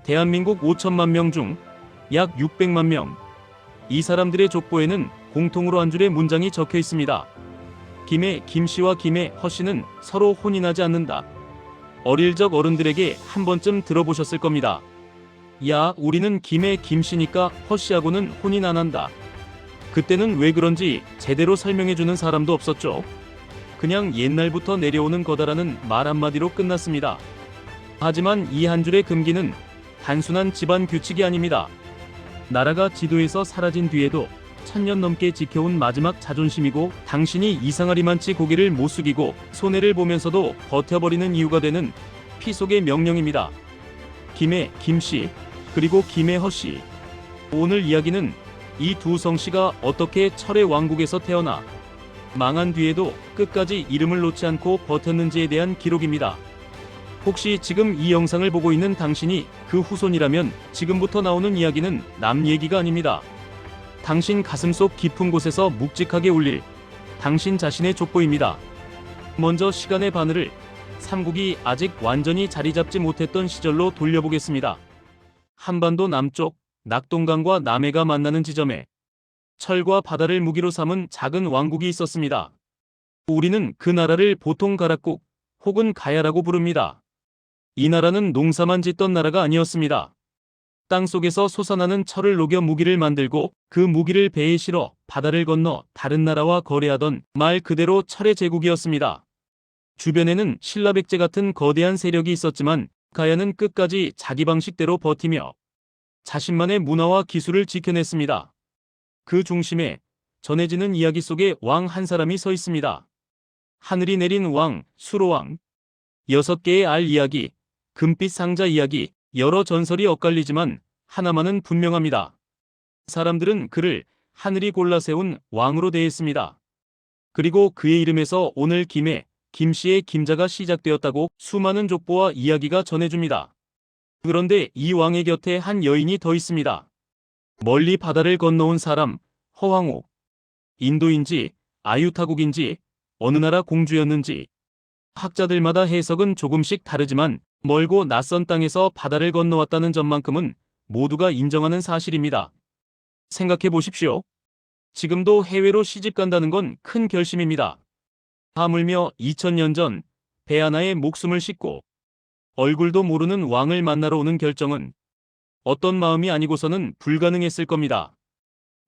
대한민국 5천만 명 중 약 600만 명. 이 사람들의 족보에는 공통으로 한 줄의 문장이 적혀 있습니다. 김해 김씨와 김해 허씨는 서로 혼인하지 않는다. 어릴 적 어른들에게 한 번쯤 들어보셨을 겁니다. 야, 우리는 김해 김씨니까 허씨하고는 혼인 안 한다. 그때는 왜 그런지 제대로 설명해주는 사람도 없었죠. 그냥 옛날부터 내려오는 거다라는 말 한마디로 끝났습니다. 하지만 이 한 줄의 금기는 단순한 집안 규칙이 아닙니다. 나라가 지도에서 사라진 뒤에도 천년 넘게 지켜온 마지막 자존심이고, 당신이 이상하리만치 고개를 못 숙이고 손해를 보면서도 버텨버리는 이유가 되는 피 속의 명령입니다. 김해 김씨, 그리고 김해 허씨. 오늘 이야기는 이 두 성씨가 어떻게 철의 왕국에서 태어나 망한 뒤에도 끝까지 이름을 놓지 않고 버텼는지에 대한 기록입니다. 혹시 지금 이 영상을 보고 있는 당신이 그 후손이라면 지금부터 나오는 이야기는 남 얘기가 아닙니다. 당신 가슴속 깊은 곳에서 묵직하게 울릴 당신 자신의 족보입니다. 먼저 시간의 바늘을 삼국이 아직 완전히 자리 잡지 못했던 시절로 돌려보겠습니다. 한반도 남쪽 낙동강과 남해가 만나는 지점에 철과 바다를 무기로 삼은 작은 왕국이 있었습니다. 우리는 그 나라를 보통 가락국 혹은 가야라고 부릅니다. 이 나라는 농사만 짓던 나라가 아니었습니다. 땅속에서 솟아나는 철을 녹여 무기를 만들고 그 무기를 배에 실어 바다를 건너 다른 나라와 거래하던 말 그대로 철의 제국이었습니다. 주변에는 신라백제 같은 거대한 세력이 있었지만 가야는 끝까지 자기 방식대로 버티며 자신만의 문화와 기술을 지켜냈습니다. 그 중심에 전해지는 이야기 속에 왕 한 사람이 서 있습니다. 하늘이 내린 왕, 수로왕. 6개의 알 이야기, 금빛 상자 이야기, 여러 전설이 엇갈리지만 하나만은 분명합니다. 사람들은 그를 하늘이 골라 세운 왕으로 대했습니다. 그리고 그의 이름에서 오늘 김해, 김씨의 김자가 시작되었다고 수많은 족보와 이야기가 전해줍니다. 그런데 이 왕의 곁에 한 여인이 더 있습니다. 멀리 바다를 건너온 사람, 허황옥. 인도인지 아유타국인지 어느 나라 공주였는지 학자들마다 해석은 조금씩 다르지만 멀고 낯선 땅에서 바다를 건너왔다는 점만큼은 모두가 인정하는 사실입니다. 생각해 보십시오. 지금도 해외로 시집 간다는 건 큰 결심입니다. 하물며 2000년 전 배 하나에 목숨을 싣고 얼굴도 모르는 왕을 만나러 오는 결정은 어떤 마음이 아니고서는 불가능했을 겁니다.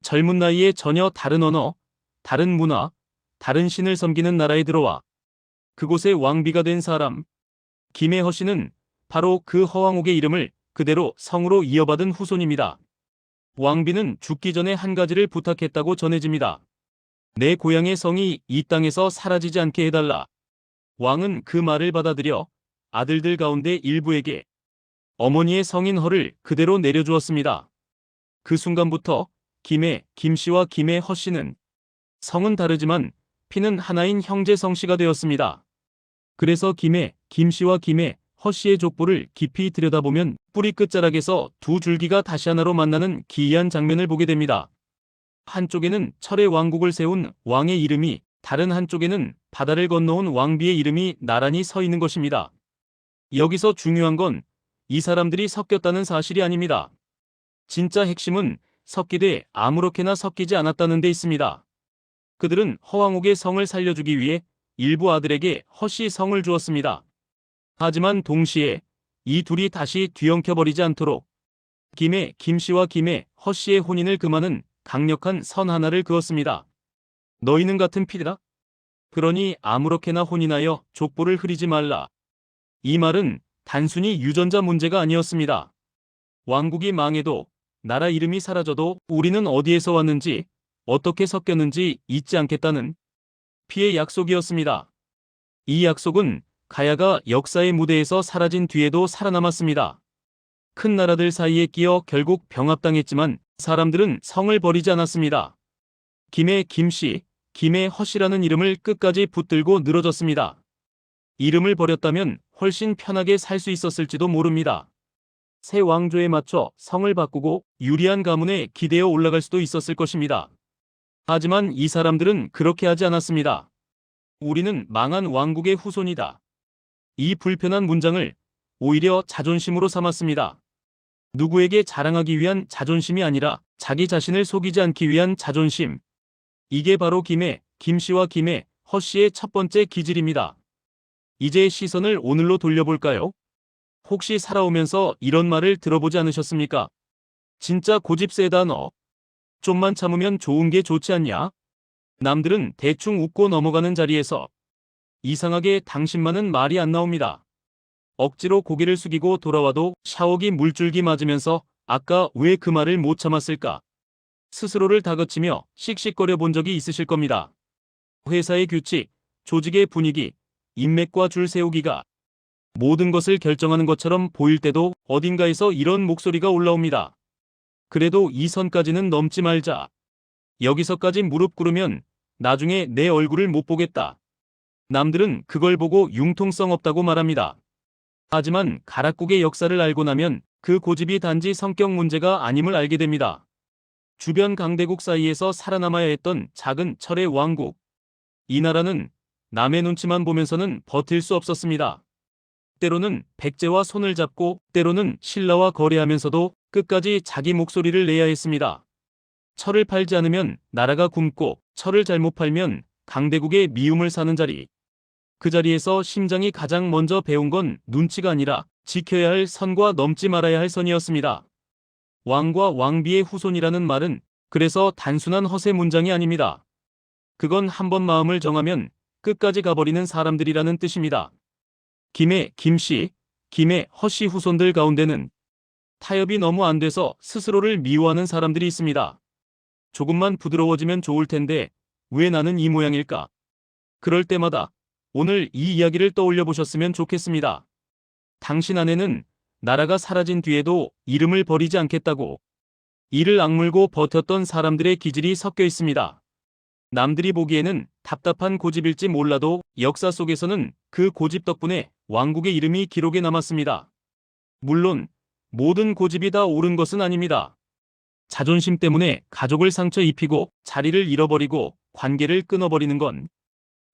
젊은 나이에 전혀 다른 언어, 다른 문화, 다른 신을 섬기는 나라에 들어와 그곳의 왕비가 된 사람. 김해 허씨는 바로 그 허황옥의 이름을 그대로 성으로 이어받은 후손입니다. 왕비는 죽기 전에 한 가지를 부탁했다고 전해집니다. 내 고향의 성이 이 땅에서 사라지지 않게 해달라. 왕은 그 말을 받아들여 아들들 가운데 일부에게 어머니의 성인 허를 그대로 내려주었습니다. 그 순간부터 김해 김씨와 김해 허씨는 성은 다르지만 피는 하나인 형제 성씨가 되었습니다. 그래서 김해 김씨와 김해 허씨의 족보를 깊이 들여다보면 뿌리 끝자락에서 두 줄기가 다시 하나로 만나는 기이한 장면을 보게 됩니다. 한쪽에는 철의 왕국을 세운 왕의 이름이, 다른 한쪽에는 바다를 건너온 왕비의 이름이 나란히 서 있는 것입니다. 여기서 중요한 건 이 사람들이 섞였다는 사실이 아닙니다. 진짜 핵심은 섞이되 아무렇게나 섞이지 않았다는 데 있습니다. 그들은 허황옥의 성을 살려주기 위해 일부 아들에게 허씨 성을 주었습니다. 하지만 동시에 이 둘이 다시 뒤엉켜버리지 않도록 김해 김씨와 김해 허씨의 혼인을 금하는 강력한 선 하나를 그었습니다. 너희는 같은 피디라? 그러니 아무렇게나 혼인하여 족보를 흐리지 말라. 이 말은 단순히 유전자 문제가 아니었습니다. 왕국이 망해도 나라 이름이 사라져도 우리는 어디에서 왔는지 어떻게 섞였는지 잊지 않겠다는 피의 약속이었습니다. 이 약속은 가야가 역사의 무대에서 사라진 뒤에도 살아남았습니다. 큰 나라들 사이에 끼어 결국 병합당했지만 사람들은 성을 버리지 않았습니다. 김해 김씨, 김해 허씨라는 이름을 끝까지 붙들고 늘어졌습니다. 이름을 버렸다면 훨씬 편하게 살 수 있었을지도 모릅니다. 새 왕조에 맞춰 성을 바꾸고 유리한 가문에 기대어 올라갈 수도 있었을 것입니다. 하지만 이 사람들은 그렇게 하지 않았습니다. 우리는 망한 왕국의 후손이다. 이 불편한 문장을 오히려 자존심으로 삼았습니다. 누구에게 자랑하기 위한 자존심이 아니라 자기 자신을 속이지 않기 위한 자존심. 이게 바로 김씨와 허씨의 첫 번째 기질입니다. 이제 시선을 오늘로 돌려볼까요? 혹시 살아오면서 이런 말을 들어보지 않으셨습니까? 진짜 고집 세다 너. 좀만 참으면 좋은 게 좋지 않냐? 남들은 대충 웃고 넘어가는 자리에서 이상하게 당신만은 말이 안 나옵니다. 억지로 고개를 숙이고 돌아와도 샤워기 물줄기 맞으면서 아까 왜 그 말을 못 참았을까? 스스로를 다그치며 씩씩거려 본 적이 있으실 겁니다. 회사의 규칙, 조직의 분위기, 인맥과 줄 세우기가 모든 것을 결정하는 것처럼 보일 때도 어딘가에서 이런 목소리가 올라옵니다. 그래도 이 선까지는 넘지 말자. 여기서까지 무릎 꿇으면 나중에 내 얼굴을 못 보겠다. 남들은 그걸 보고 융통성 없다고 말합니다. 하지만 가락국의 역사를 알고 나면 그 고집이 단지 성격 문제가 아님을 알게 됩니다. 주변 강대국 사이에서 살아남아야 했던 작은 철의 왕국. 이 나라는 남의 눈치만 보면서는 버틸 수 없었습니다. 때로는 백제와 손을 잡고 때로는 신라와 거래하면서도 끝까지 자기 목소리를 내야 했습니다. 철을 팔지 않으면 나라가 굶고 철을 잘못 팔면 강대국의 미움을 사는 자리. 그 자리에서 심장이 가장 먼저 배운 건 눈치가 아니라 지켜야 할 선과 넘지 말아야 할 선이었습니다. 왕과 왕비의 후손이라는 말은 그래서 단순한 허세 문장이 아닙니다. 그건 한번 마음을 정하면 끝까지 가버리는 사람들이라는 뜻입니다. 김씨, 허씨 후손들 가운데는 타협이 너무 안 돼서 스스로를 미워하는 사람들이 있습니다. 조금만 부드러워지면 좋을 텐데 왜 나는 이 모양일까? 그럴 때마다 오늘 이 이야기를 떠올려 보셨으면 좋겠습니다. 당신 안에는 나라가 사라진 뒤에도 이름을 버리지 않겠다고 이를 악물고 버텼던 사람들의 기질이 섞여 있습니다. 남들이 보기에는 답답한 고집일지 몰라도 역사 속에서는 그 고집 덕분에 왕국의 이름이 기록에 남았습니다. 물론 모든 고집이 다 옳은 것은 아닙니다. 자존심 때문에 가족을 상처 입히고 자리를 잃어버리고 관계를 끊어버리는 건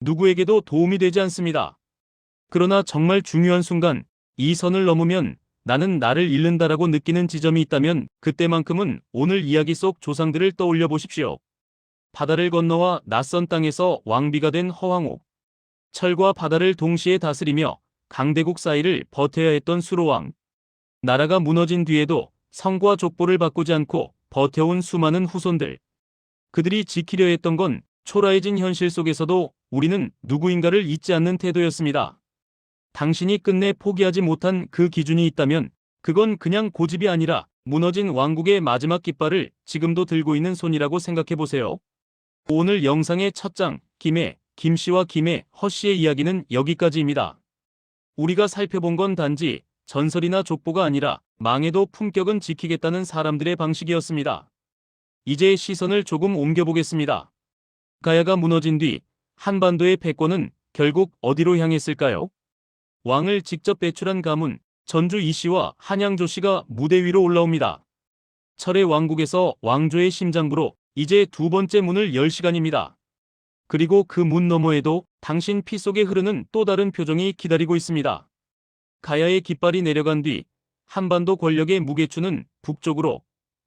누구에게도 도움이 되지 않습니다. 그러나 정말 중요한 순간 이 선을 넘으면 나는 나를 잃는다라고 느끼는 지점이 있다면 그때만큼은 오늘 이야기 속 조상들을 떠올려 보십시오. 바다를 건너와 낯선 땅에서 왕비가 된 허황옥. 철과 바다를 동시에 다스리며 강대국 사이를 버텨야 했던 수로왕. 나라가 무너진 뒤에도 성과 족보를 바꾸지 않고 버텨온 수많은 후손들. 그들이 지키려 했던 건 초라해진 현실 속에서도 우리는 누구인가를 잊지 않는 태도였습니다. 당신이 끝내 포기하지 못한 그 기준이 있다면 그건 그냥 고집이 아니라 무너진 왕국의 마지막 깃발을 지금도 들고 있는 손이라고 생각해 보세요. 오늘 영상의 첫 장, 김씨와 허씨의 이야기는 여기까지입니다. 우리가 살펴본 건 단지 전설이나 족보가 아니라 망해도 품격은 지키겠다는 사람들의 방식이었습니다. 이제 시선을 조금 옮겨보겠습니다. 가야가 무너진 뒤 한반도의 패권은 결국 어디로 향했을까요? 왕을 직접 배출한 가문, 전주 이씨와 한양 조씨가 무대 위로 올라옵니다. 철의 왕국에서 왕조의 심장부로 이제 두 번째 문을 열 시간입니다. 그리고 그 문 너머에도 당신 피 속에 흐르는 또 다른 표정이 기다리고 있습니다. 가야의 깃발이 내려간 뒤 한반도 권력의 무게추는 북쪽으로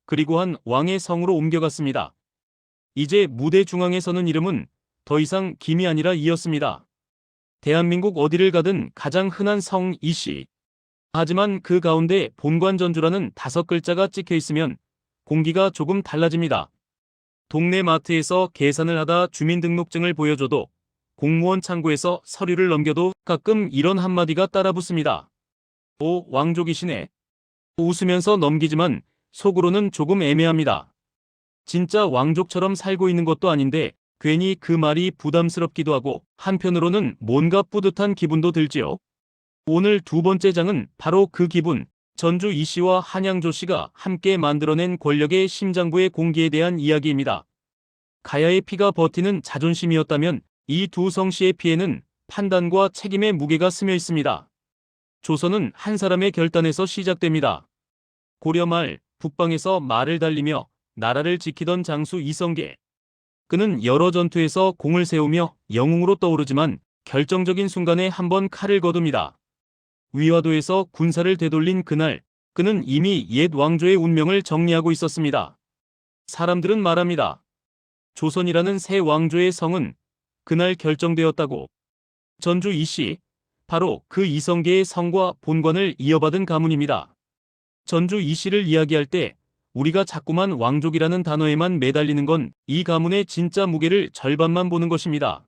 그리고 한 왕의 성으로 옮겨갔습니다. 이제 무대 중앙에 서는 이름은 더 이상 김이 아니라 이였습니다. 대한민국 어디를 가든 가장 흔한 성 이씨. 하지만 그 가운데 본관 전주라는 5글자가 찍혀 있으면 공기가 조금 달라집니다. 동네 마트에서 계산을 하다 주민등록증을 보여줘도 공무원 창구에서 서류를 넘겨도 가끔 이런 한마디가 따라붙습니다. 오, 왕족이시네. 웃으면서 넘기지만 속으로는 조금 애매합니다. 진짜 왕족처럼 살고 있는 것도 아닌데 괜히 그 말이 부담스럽기도 하고 한편으로는 뭔가 뿌듯한 기분도 들지요. 오늘 두 번째 장은 바로 그 기분, 전주 이씨와 한양 조씨가 함께 만들어낸 권력의 심장부의 공기에 대한 이야기입니다. 가야의 피가 버티는 자존심이었다면 이 두 성씨의 피에는 판단과 책임의 무게가 스며 있습니다. 조선은 한 사람의 결단에서 시작됩니다. 고려 말 북방에서 말을 달리며 나라를 지키던 장수 이성계. 그는 여러 전투에서 공을 세우며 영웅으로 떠오르지만 결정적인 순간에 한번 칼을 거둡니다. 위화도에서 군사를 되돌린 그날 그는 이미 옛 왕조의 운명을 정리하고 있었습니다. 사람들은 말합니다. 조선이라는 새 왕조의 성은 그날 결정되었다고. 전주 이씨, 바로 그 이성계의 성과 본관을 이어받은 가문입니다. 전주 이씨를 이야기할 때 우리가 자꾸만 왕족이라는 단어에만 매달리는 건 이 가문의 진짜 무게를 절반만 보는 것입니다.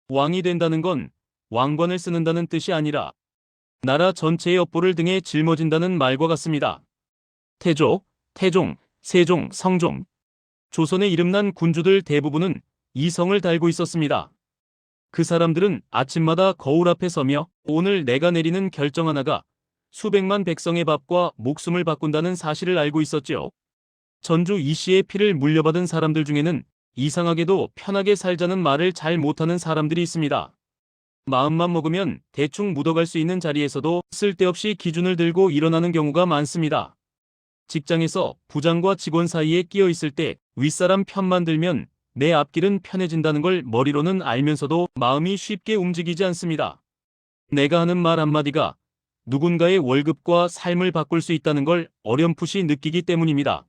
왕이 된다는 건 왕관을 쓰는다는 뜻이 아니라 나라 전체의 업보를 등에 짊어진다는 말과 같습니다. 태조, 태종, 세종, 성종. 조선에 이름난 군주들 대부분은 이 성을 달고 있었습니다. 그 사람들은 아침마다 거울 앞에 서며 오늘 내가 내리는 결정 하나가 수백만 백성의 밥과 목숨을 바꾼다는 사실을 알고 있었지요. 전주 이씨의 피를 물려받은 사람들 중에는 이상하게도 편하게 살자는 말을 잘 못하는 사람들이 있습니다. 마음만 먹으면 대충 묻어갈 수 있는 자리에서도 쓸데없이 기준을 들고 일어나는 경우가 많습니다. 직장에서 부장과 직원 사이에 끼어 있을 때 윗사람 편만 들면 내 앞길은 편해진다는 걸 머리로는 알면서도 마음이 쉽게 움직이지 않습니다. 내가 하는 말 한마디가 누군가의 월급과 삶을 바꿀 수 있다는 걸 어렴풋이 느끼기 때문입니다.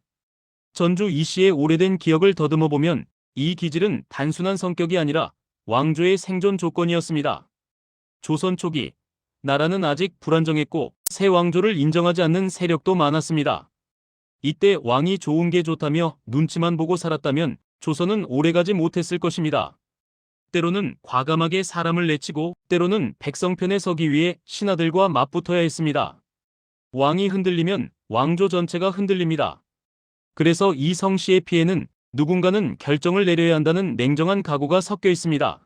전주 이씨의 오래된 기억을 더듬어 보면 이 기질은 단순한 성격이 아니라 왕조의 생존 조건이었습니다. 조선 초기, 나라는 아직 불안정했고 새 왕조를 인정하지 않는 세력도 많았습니다. 이때 왕이 좋은 게 좋다며 눈치만 보고 살았다면 조선은 오래가지 못했을 것입니다. 때로는 과감하게 사람을 내치고 때로는 백성 편에 서기 위해 신하들과 맞붙어야 했습니다. 왕이 흔들리면 왕조 전체가 흔들립니다. 그래서 이 성씨의 피에는 누군가는 결정을 내려야 한다는 냉정한 각오가 섞여 있습니다.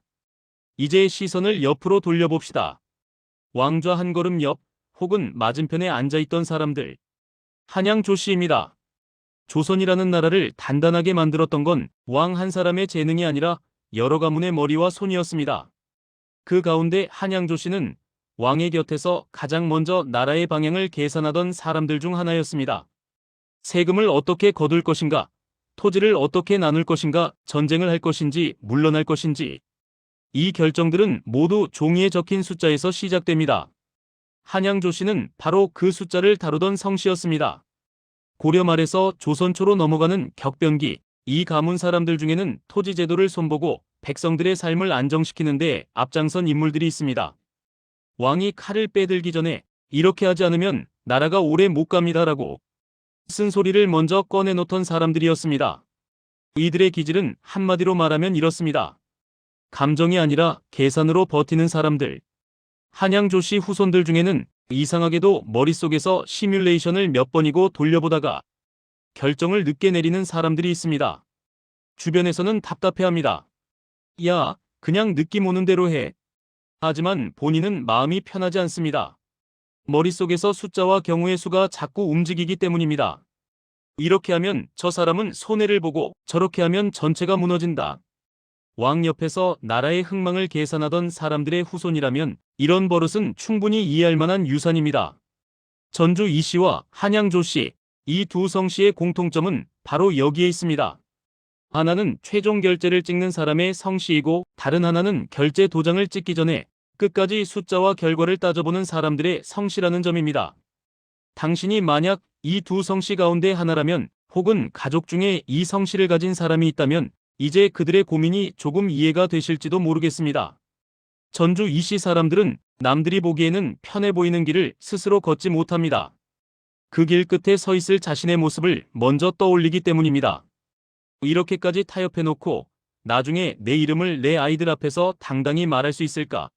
이제 시선을 옆으로 돌려봅시다. 왕좌 한 걸음 옆 혹은 맞은편에 앉아있던 사람들. 한양 조씨입니다. 조선이라는 나라를 단단하게 만들었던 건 왕 한 사람의 재능이 아니라 여러 가문의 머리와 손이었습니다. 그 가운데 한양 조씨는 왕의 곁에서 가장 먼저 나라의 방향을 계산하던 사람들 중 하나였습니다. 세금을 어떻게 거둘 것인가, 토지를 어떻게 나눌 것인가, 전쟁을 할 것인지 물러날 것인지. 이 결정들은 모두 종이에 적힌 숫자에서 시작됩니다. 한양 조씨는 바로 그 숫자를 다루던 성씨였습니다. 고려 말에서 조선 초로 넘어가는 격변기, 이 가문 사람들 중에는 토지 제도를 손보고 백성들의 삶을 안정시키는 데 앞장선 인물들이 있습니다. 왕이 칼을 빼들기 전에 이렇게 하지 않으면 나라가 오래 못 갑니다라고 쓴소리를 먼저 꺼내놓던 사람들이었습니다. 이들의 기질은 한마디로 말하면 이렇습니다. 감정이 아니라 계산으로 버티는 사람들. 한양 조씨 후손들 중에는 이상하게도 머릿속에서 시뮬레이션을 몇 번이고 돌려보다가 결정을 늦게 내리는 사람들이 있습니다. 주변에서는 답답해합니다. 야, 그냥 느낌 오는 대로 해. 하지만 본인은 마음이 편하지 않습니다. 머릿속에서 숫자와 경우의 수가 자꾸 움직이기 때문입니다. 이렇게 하면 저 사람은 손해를 보고 저렇게 하면 전체가 무너진다. 왕 옆에서 나라의 흥망을 계산하던 사람들의 후손이라면 이런 버릇은 충분히 이해할 만한 유산입니다. 전주 이씨와 한양 조씨, 이 두 성씨의 공통점은 바로 여기에 있습니다. 하나는 최종 결제를 찍는 사람의 성씨이고 다른 하나는 결제 도장을 찍기 전에 끝까지 숫자와 결과를 따져보는 사람들의 성씨라는 점입니다. 당신이 만약 이 두 성씨 가운데 하나라면 혹은 가족 중에 이 성씨를 가진 사람이 있다면 이제 그들의 고민이 조금 이해가 되실지도 모르겠습니다. 전주 이씨 사람들은 남들이 보기에는 편해 보이는 길을 스스로 걷지 못합니다. 그 길 끝에 서 있을 자신의 모습을 먼저 떠올리기 때문입니다. 이렇게까지 타협해놓고 나중에 내 이름을 내 아이들 앞에서 당당히 말할 수 있을까?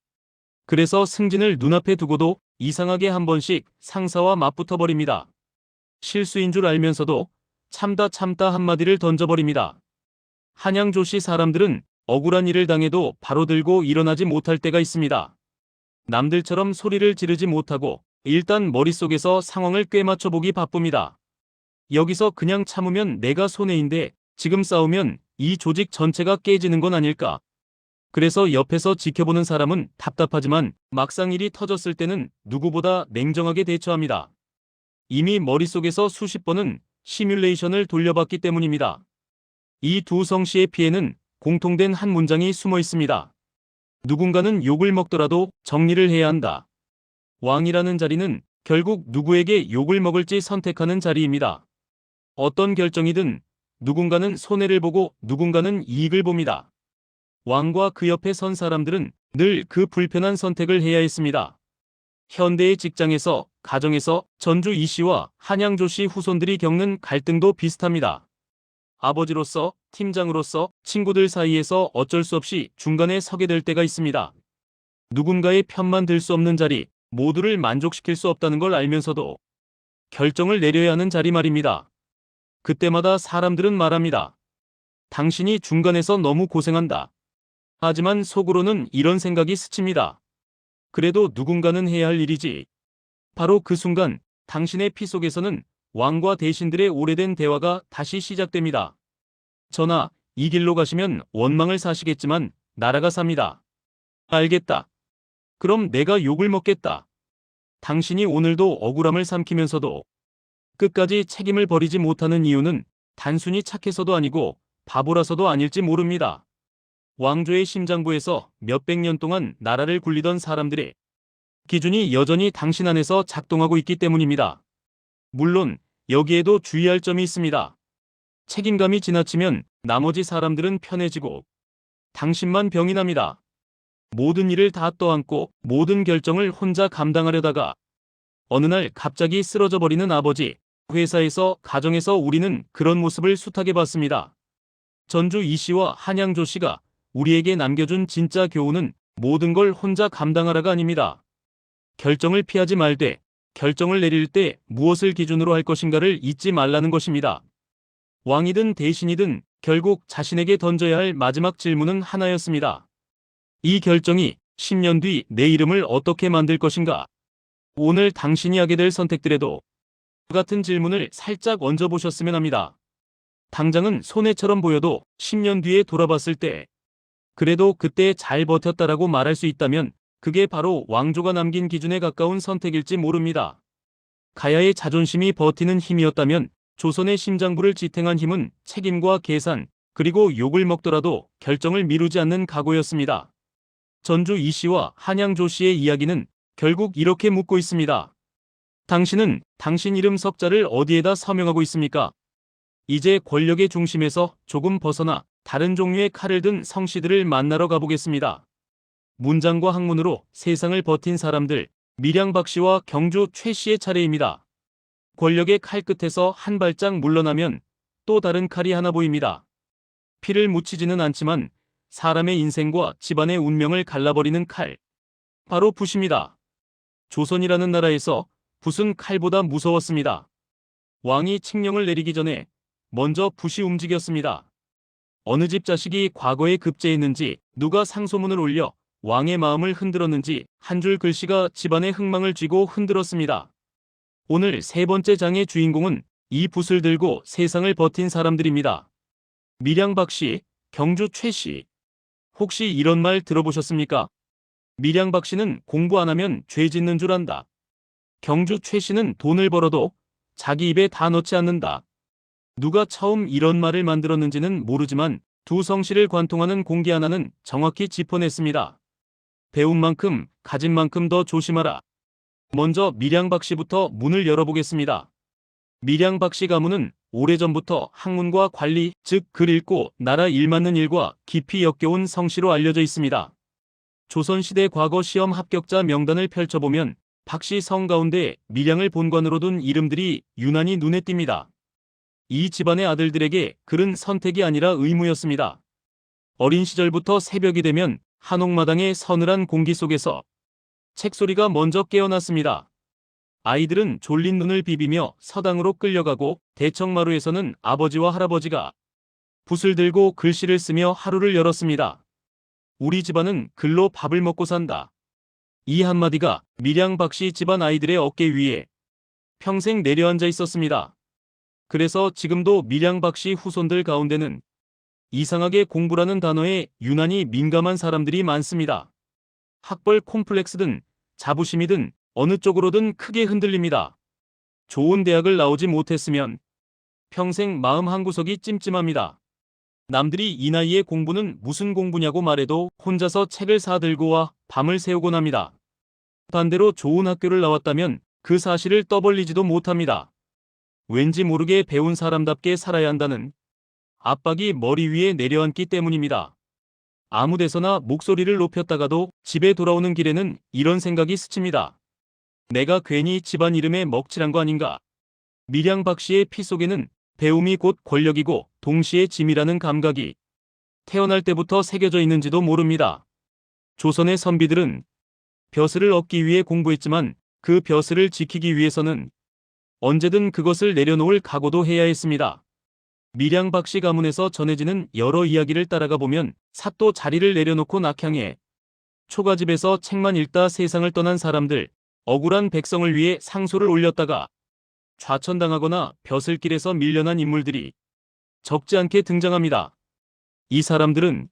그래서 승진을 눈앞에 두고도 이상하게 한 번씩 상사와 맞붙어버립니다. 실수인 줄 알면서도 참다 한마디를 던져버립니다. 한양 조씨 사람들은 억울한 일을 당해도 바로 들고 일어나지 못할 때가 있습니다. 남들처럼 소리를 지르지 못하고 일단 머릿속에서 상황을 꿰맞춰보기 바쁩니다. 여기서 그냥 참으면 내가 손해인데 지금 싸우면 이 조직 전체가 깨지는 건 아닐까. 그래서 옆에서 지켜보는 사람은 답답하지만 막상 일이 터졌을 때는 누구보다 냉정하게 대처합니다. 이미 머릿속에서 수십 번은 시뮬레이션을 돌려봤기 때문입니다. 이 두 성씨의 피에는 공통된 한 문장이 숨어 있습니다. 누군가는 욕을 먹더라도 정리를 해야 한다. 왕이라는 자리는 결국 누구에게 욕을 먹을지 선택하는 자리입니다. 어떤 결정이든 누군가는 손해를 보고 누군가는 이익을 봅니다. 왕과 그 옆에 선 사람들은 늘 그 불편한 선택을 해야 했습니다. 현대의 직장에서, 가정에서 전주 이 씨와 한양조 씨 후손들이 겪는 갈등도 비슷합니다. 아버지로서, 팀장으로서, 친구들 사이에서 어쩔 수 없이 중간에 서게 될 때가 있습니다. 누군가의 편만 들 수 없는 자리, 모두를 만족시킬 수 없다는 걸 알면서도 결정을 내려야 하는 자리 말입니다. 그때마다 사람들은 말합니다. 당신이 중간에서 너무 고생한다. 하지만 속으로는 이런 생각이 스칩니다. 그래도 누군가는 해야 할 일이지. 바로 그 순간 당신의 피 속에서는 왕과 대신들의 오래된 대화가 다시 시작됩니다. 전하, 이 길로 가시면 원망을 사시겠지만 나라가 삽니다. 알겠다. 그럼 내가 욕을 먹겠다. 당신이 오늘도 억울함을 삼키면서도 끝까지 책임을 버리지 못하는 이유는 단순히 착해서도 아니고 바보라서도 아닐지 모릅니다. 왕조의 심장부에서 몇백 년 동안 나라를 굴리던 사람들의 기준이 여전히 당신 안에서 작동하고 있기 때문입니다. 물론 여기에도 주의할 점이 있습니다. 책임감이 지나치면 나머지 사람들은 편해지고 당신만 병이 납니다. 모든 일을 다 떠안고 모든 결정을 혼자 감당하려다가 어느 날 갑자기 쓰러져 버리는 아버지, 회사에서, 가정에서 우리는 그런 모습을 숱하게 봤습니다. 전주 이 씨와 한양조 씨가 우리에게 남겨준 진짜 교훈은 모든 걸 혼자 감당하라가 아닙니다. 결정을 피하지 말되 결정을 내릴 때 무엇을 기준으로 할 것인가를 잊지 말라는 것입니다. 왕이든 대신이든 결국 자신에게 던져야 할 마지막 질문은 하나였습니다. 이 결정이 10년 뒤 내 이름을 어떻게 만들 것인가? 오늘 당신이 하게 될 선택들에도 같은 질문을 살짝 얹어보셨으면 합니다. 당장은 손해처럼 보여도 10년 뒤에 돌아봤을 때 그래도 그때 잘 버텼다라고 말할 수 있다면 그게 바로 왕조가 남긴 기준에 가까운 선택일지 모릅니다. 가야의 자존심이 버티는 힘이었다면 조선의 심장부를 지탱한 힘은 책임과 계산, 그리고 욕을 먹더라도 결정을 미루지 않는 각오였습니다. 전주 이 씨와 한양조 씨의 이야기는 결국 이렇게 묻고 있습니다. 당신은 당신 이름 석자를 어디에다 서명하고 있습니까? 이제 권력의 중심에서 조금 벗어나 다른 종류의 칼을 든 성씨들을 만나러 가보겠습니다. 문장과 학문으로 세상을 버틴 사람들, 밀양 박 씨와 경주 최 씨의 차례입니다. 권력의 칼 끝에서 한 발짝 물러나면 또 다른 칼이 하나 보입니다. 피를 묻히지는 않지만 사람의 인생과 집안의 운명을 갈라버리는 칼. 바로 붓입니다. 조선이라는 나라에서 붓은 칼보다 무서웠습니다. 왕이 칙령을 내리기 전에 먼저 붓이 움직였습니다. 어느 집 자식이 과거에 급제했는지, 누가 상소문을 올려 왕의 마음을 흔들었는지 한 줄 글씨가 집안의 흥망을 쥐고 흔들었습니다. 오늘 세 번째 장의 주인공은 이 붓을 들고 세상을 버틴 사람들입니다. 밀양 박 씨, 경주 최 씨. 혹시 이런 말 들어보셨습니까? 밀양 박 씨는 공부 안 하면 죄 짓는 줄 안다. 경주 최 씨는 돈을 벌어도 자기 입에 다 넣지 않는다. 누가 처음 이런 말을 만들었는지는 모르지만 두 성씨를 관통하는 공기 하나는 정확히 짚어냈습니다. 배운 만큼 가진 만큼 더 조심하라. 먼저 밀양 박 씨부터 문을 열어보겠습니다. 밀양 박 씨 가문은 오래전부터 학문과 관리, 즉 글 읽고 나라 일 맡는 일과 깊이 엮여온 성씨로 알려져 있습니다. 조선시대 과거 시험 합격자 명단을 펼쳐보면 박 씨 성 가운데 밀양을 본관으로 둔 이름들이 유난히 눈에 띕니다. 이 집안의 아들들에게 글은 선택이 아니라 의무였습니다. 어린 시절부터 새벽이 되면 한옥마당의 서늘한 공기 속에서 책소리가 먼저 깨어났습니다. 아이들은 졸린 눈을 비비며 서당으로 끌려가고 대청마루에서는 아버지와 할아버지가 붓을 들고 글씨를 쓰며 하루를 열었습니다. 우리 집안은 글로 밥을 먹고 산다. 이 한마디가 밀양 박 씨 집안 아이들의 어깨 위에 평생 내려앉아 있었습니다. 그래서 지금도 밀양 박 씨 후손들 가운데는 이상하게 공부라는 단어에 유난히 민감한 사람들이 많습니다. 학벌 콤플렉스든 자부심이든 어느 쪽으로든 크게 흔들립니다. 좋은 대학을 나오지 못했으면 평생 마음 한구석이 찜찜합니다. 남들이 이 나이에 공부는 무슨 공부냐고 말해도 혼자서 책을 사들고 와 밤을 새우곤 합니다. 반대로 좋은 학교를 나왔다면 그 사실을 떠벌리지도 못합니다. 왠지 모르게 배운 사람답게 살아야 한다는 압박이 머리 위에 내려앉기 때문입니다. 아무 데서나 목소리를 높였다가도 집에 돌아오는 길에는 이런 생각이 스칩니다. 내가 괜히 집안 이름에 먹칠한 거 아닌가? 밀양 박 씨의 피 속에는 배움이 곧 권력이고 동시에 짐이라는 감각이 태어날 때부터 새겨져 있는지도 모릅니다. 조선의 선비들은 벼슬을 얻기 위해 공부했지만 그 벼슬을 지키기 위해서는 언제든 그것을 내려놓을 각오도 해야 했습니다. 밀양 박 씨 가문에서 전해지는 여러 이야기를 따라가 보면 사또 자리를 내려놓고 낙향해 초가집에서 책만 읽다 세상을 떠난 사람들, 억울한 백성을 위해 상소를 올렸다가 좌천당하거나 벼슬길에서 밀려난 인물들이 적지 않게 등장합니다. 이 사람들은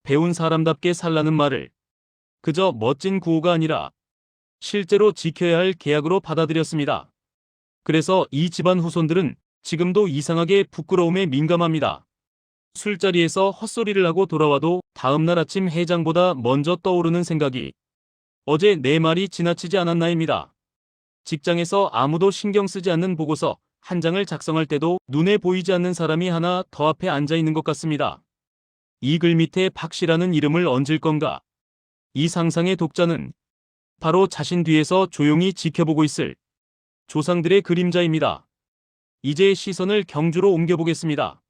배운 사람답게 살라는 말을 그저 멋진 구호가 아니라 실제로 지켜야 할 계약으로 받아들였습니다. 그래서 이 집안 후손들은 지금도 이상하게 부끄러움에 민감합니다. 술자리에서 헛소리를 하고 돌아와도 다음날 아침 해장보다 먼저 떠오르는 생각이 어제 내 말이 지나치지 않았나입니다. 직장에서 아무도 신경 쓰지 않는 보고서 한 장을 작성할 때도 눈에 보이지 않는 사람이 하나 더 앞에 앉아 있는 것 같습니다. 이 글 밑에 박 씨라는 이름을 얹을 건가? 이 상상의 독자는 바로 자신 뒤에서 조용히 지켜보고 있을 조상들의 그림자입니다. 이제 시선을 경주로 옮겨보겠습니다.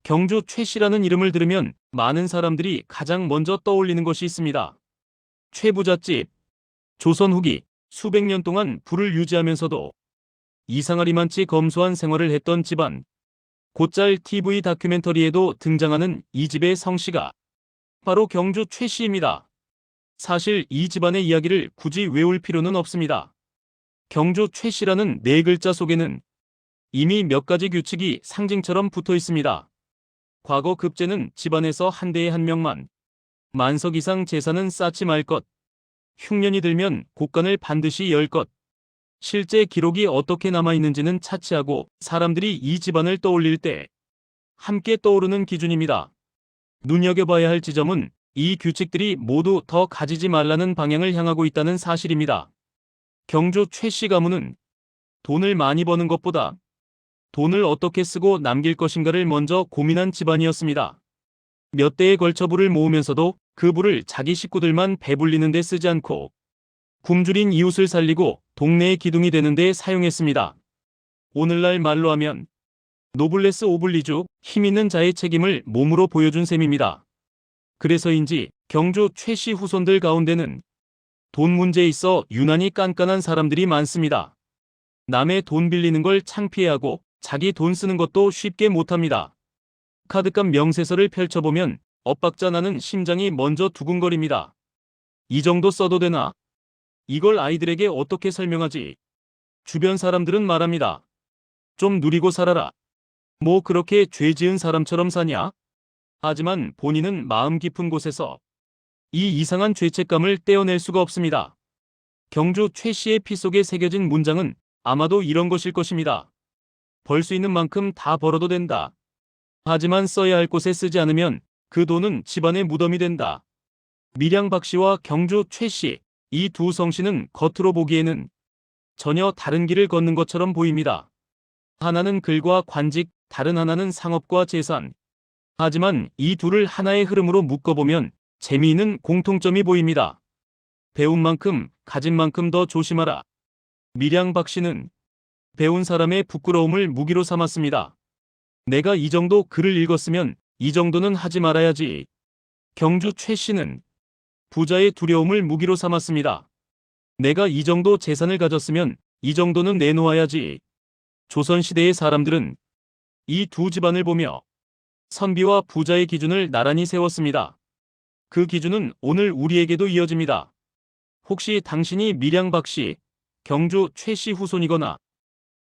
경주 최 씨라는 이름을 들으면 많은 사람들이 가장 먼저 떠올리는 것이 있습니다. 최 부잣집. 조선 후기 수백 년 동안 부를 유지하면서도 이상하리만치 검소한 생활을 했던 집안. 곧잘 TV 다큐멘터리에도 등장하는 이 집의 성씨가 바로 경주 최 씨입니다. 사실 이 집안의 이야기를 굳이 외울 필요는 없습니다. 경주 최 씨라는 네 글자 속에는 이미 몇 가지 규칙이 상징처럼 붙어 있습니다. 과거 급제는 집안에서 한 대에 한 명만, 만석 이상 재산은 쌓지 말 것, 흉년이 들면 곡간을 반드시 열 것. 실제 기록이 어떻게 남아있는지는 차치하고 사람들이 이 집안을 떠올릴 때 함께 떠오르는 기준입니다. 눈여겨봐야 할 지점은 이 규칙들이 모두 더 가지지 말라는 방향을 향하고 있다는 사실입니다. 경주 최 씨 가문은 돈을 많이 버는 것보다 돈을 어떻게 쓰고 남길 것인가를 먼저 고민한 집안이었습니다. 몇 대에 걸쳐 부를 모으면서도 그 부를 자기 식구들만 배불리는 데 쓰지 않고 굶주린 이웃을 살리고 동네의 기둥이 되는 데 사용했습니다. 오늘날 말로 하면 노블레스 오블리주, 힘있는 자의 책임을 몸으로 보여준 셈입니다. 그래서인지 경주 최 씨 후손들 가운데는 돈 문제에 있어 유난히 깐깐한 사람들이 많습니다. 남의 돈 빌리는 걸 창피해하고 자기 돈 쓰는 것도 쉽게 못합니다. 카드값 명세서를 펼쳐보면 엇박자 나는 심장이 먼저 두근거립니다. 이 정도 써도 되나? 이걸 아이들에게 어떻게 설명하지? 주변 사람들은 말합니다. 좀 누리고 살아라. 뭐 그렇게 죄 지은 사람처럼 사냐? 하지만 본인은 마음 깊은 곳에서 이 이상한 죄책감을 떼어낼 수가 없습니다. 경주 최 씨의 피 속에 새겨진 문장은 아마도 이런 것일 것입니다. 벌 수 있는 만큼 다 벌어도 된다. 하지만 써야 할 곳에 쓰지 않으면 그 돈은 집안의 무덤이 된다. 밀양 박 씨와 경주 최 씨, 이 두 성씨는 겉으로 보기에는 전혀 다른 길을 걷는 것처럼 보입니다. 하나는 글과 관직, 다른 하나는 상업과 재산. 하지만 이 둘을 하나의 흐름으로 묶어보면 재미있는 공통점이 보입니다. 배운 만큼, 가진 만큼 더 조심하라. 밀양 박 씨는 배운 사람의 부끄러움을 무기로 삼았습니다. 내가 이 정도 글을 읽었으면 이 정도는 하지 말아야지. 경주 최 씨는 부자의 두려움을 무기로 삼았습니다. 내가 이 정도 재산을 가졌으면 이 정도는 내놓아야지. 조선시대의 사람들은 이 두 집안을 보며 선비와 부자의 기준을 나란히 세웠습니다. 그 기준은 오늘 우리에게도 이어집니다. 혹시 당신이 밀양 박 씨, 경주 최 씨 후손이거나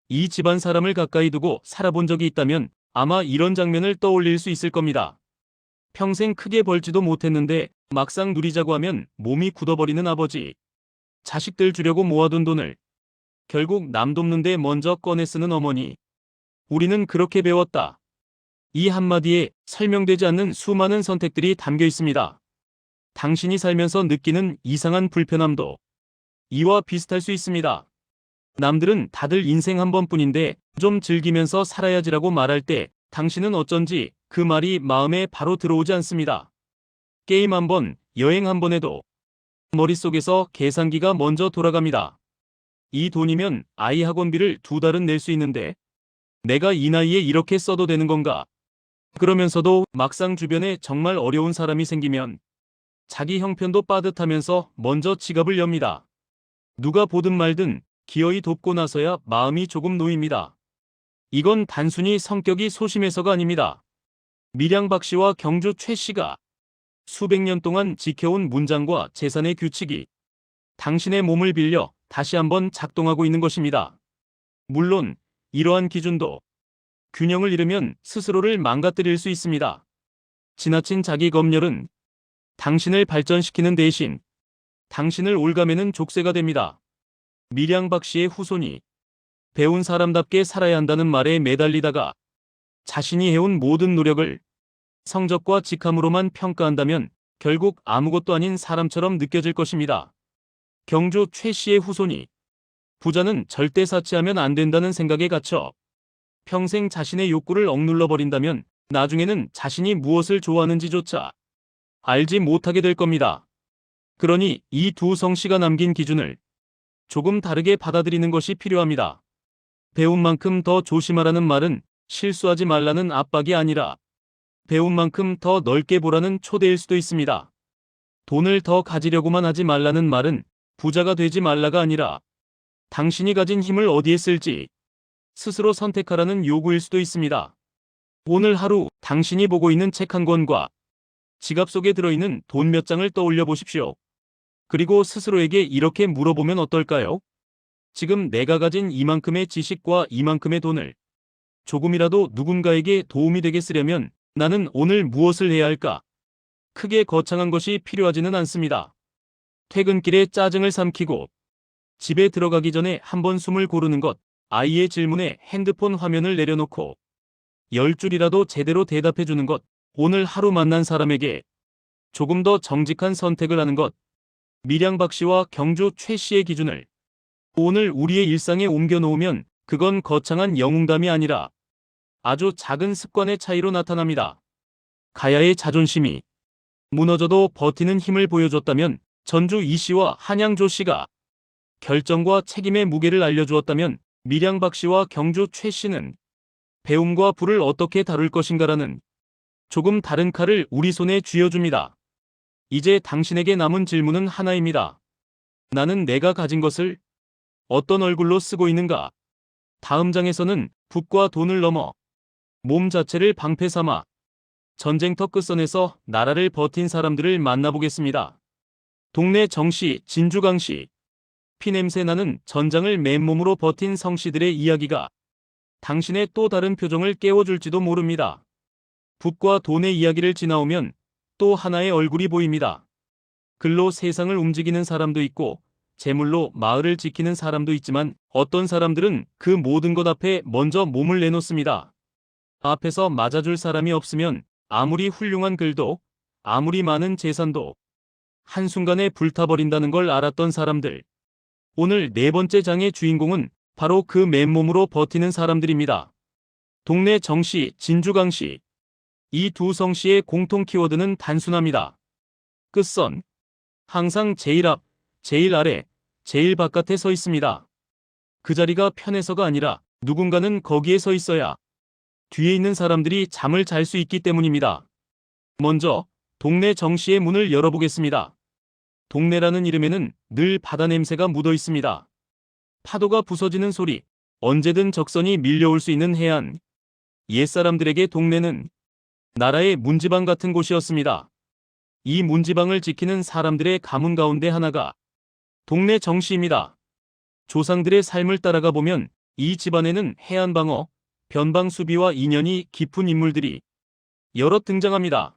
이 집안 사람을 가까이 두고 살아본 적이 있다면 아마 이런 장면을 떠올릴 수 있을 겁니다. 평생 크게 벌지도 못했는데 막상 누리자고 하면 몸이 굳어버리는 아버지. 자식들 주려고 모아둔 돈을 결국 남 돕는데 먼저 꺼내 쓰는 어머니. 우리는 그렇게 배웠다. 이 한마디에 설명되지 않는 수많은 선택들이 담겨 있습니다. 당신이 살면서 느끼는 이상한 불편함도 이와 비슷할 수 있습니다. 남들은 다들 인생 한 번뿐인데 좀 즐기면서 살아야지라고 말할 때 당신은 어쩐지 그 말이 마음에 바로 들어오지 않습니다. 게임 한 번, 여행 한 번에도 머릿속에서 계산기가 먼저 돌아갑니다. 이 돈이면 아이 학원비를 2달은 낼 수 있는데 내가 이 나이에 이렇게 써도 되는 건가? 그러면서도 막상 주변에 정말 어려운 사람이 생기면 자기 형편도 빠듯하면서 먼저 지갑을 엽니다. 누가 보든 말든 기어이 돕고 나서야 마음이 조금 놓입니다. 이건 단순히 성격이 소심해서가 아닙니다. 밀양 박 씨와 경주 최 씨가 수백 년 동안 지켜온 문장과 재산의 규칙이 당신의 몸을 빌려 다시 한번 작동하고 있는 것입니다. 물론 이러한 기준도 균형을 잃으면 스스로를 망가뜨릴 수 있습니다. 지나친 자기 검열은 당신을 발전시키는 대신 당신을 올가매는 족쇄가 됩니다. 밀양 박 씨의 후손이 배운 사람답게 살아야 한다는 말에 매달리다가 자신이 해온 모든 노력을 성적과 직함으로만 평가한다면 결국 아무것도 아닌 사람처럼 느껴질 것입니다. 경주 최 씨의 후손이 부자는 절대 사치하면 안 된다는 생각에 갇혀 평생 자신의 욕구를 억눌러 버린다면 나중에는 자신이 무엇을 좋아하는지조차 알지 못하게 될 겁니다. 그러니 이 두 성씨가 남긴 기준을 조금 다르게 받아들이는 것이 필요합니다. 배운 만큼 더 조심하라는 말은 실수하지 말라는 압박이 아니라 배운 만큼 더 넓게 보라는 초대일 수도 있습니다. 돈을 더 가지려고만 하지 말라는 말은 부자가 되지 말라가 아니라 당신이 가진 힘을 어디에 쓸지 스스로 선택하라는 요구일 수도 있습니다. 오늘 하루 당신이 보고 있는 책 한 권과 지갑 속에 들어있는 돈 몇 장을 떠올려 보십시오. 그리고 스스로에게 이렇게 물어보면 어떨까요? 지금 내가 가진 이만큼의 지식과 이만큼의 돈을 조금이라도 누군가에게 도움이 되게 쓰려면 나는 오늘 무엇을 해야 할까? 크게 거창한 것이 필요하지는 않습니다. 퇴근길에 짜증을 삼키고 집에 들어가기 전에 한번 숨을 고르는 것, 아이의 질문에 핸드폰 화면을 내려놓고 10줄이라도 제대로 대답해 주는 것, 오늘 하루 만난 사람에게 조금 더 정직한 선택을 하는 것, 밀양 박 씨와 경주 최 씨의 기준을 오늘 우리의 일상에 옮겨 놓으면 그건 거창한 영웅담이 아니라 아주 작은 습관의 차이로 나타납니다. 가야의 자존심이 무너져도 버티는 힘을 보여줬다면 전주 이 씨와 한양 조 씨가 결정과 책임의 무게를 알려주었다면 밀양 박 씨와 경주 최 씨는 배움과 부를 어떻게 다룰 것인가라는 조금 다른 칼을 우리 손에 쥐어줍니다. 이제 당신에게 남은 질문은 하나입니다. 나는 내가 가진 것을 어떤 얼굴로 쓰고 있는가? 다음 장에서는 북과 돈을 넘어 몸 자체를 방패 삼아 전쟁터 끝선에서 나라를 버틴 사람들을 만나보겠습니다. 동네 정씨, 진주강씨, 피냄새 나는 전장을 맨몸으로 버틴 성씨들의 이야기가 당신의 또 다른 표정을 깨워줄지도 모릅니다. 북과 돈의 이야기를 지나오면 또 하나의 얼굴이 보입니다. 글로 세상을 움직이는 사람도 있고 재물로 마을을 지키는 사람도 있지만 어떤 사람들은 그 모든 것 앞에 먼저 몸을 내놓습니다. 앞에서 맞아줄 사람이 없으면 아무리 훌륭한 글도 아무리 많은 재산도 한순간에 불타버린다는 걸 알았던 사람들. 오늘 네 번째 장의 주인공은 바로 그 맨몸으로 버티는 사람들입니다. 동네 정씨, 진주강씨. 이 두 성씨의 공통 키워드는 단순합니다. 끝선. 항상 제일 앞, 제일 아래, 제일 바깥에 서 있습니다. 그 자리가 편해서가 아니라 누군가는 거기에 서 있어야 뒤에 있는 사람들이 잠을 잘 수 있기 때문입니다. 먼저 동네 정씨의 문을 열어보겠습니다. 동네라는 이름에는 늘 바다 냄새가 묻어 있습니다. 파도가 부서지는 소리, 언제든 적선이 밀려올 수 있는 해안. 옛사람들에게 동네는 나라의 문지방 같은 곳이었습니다. 이 문지방을 지키는 사람들의 가문 가운데 하나가 동네 정씨입니다. 조상들의 삶을 따라가 보면 이 집안에는 해안방어, 변방수비와 인연이 깊은 인물들이 여럿 등장합니다.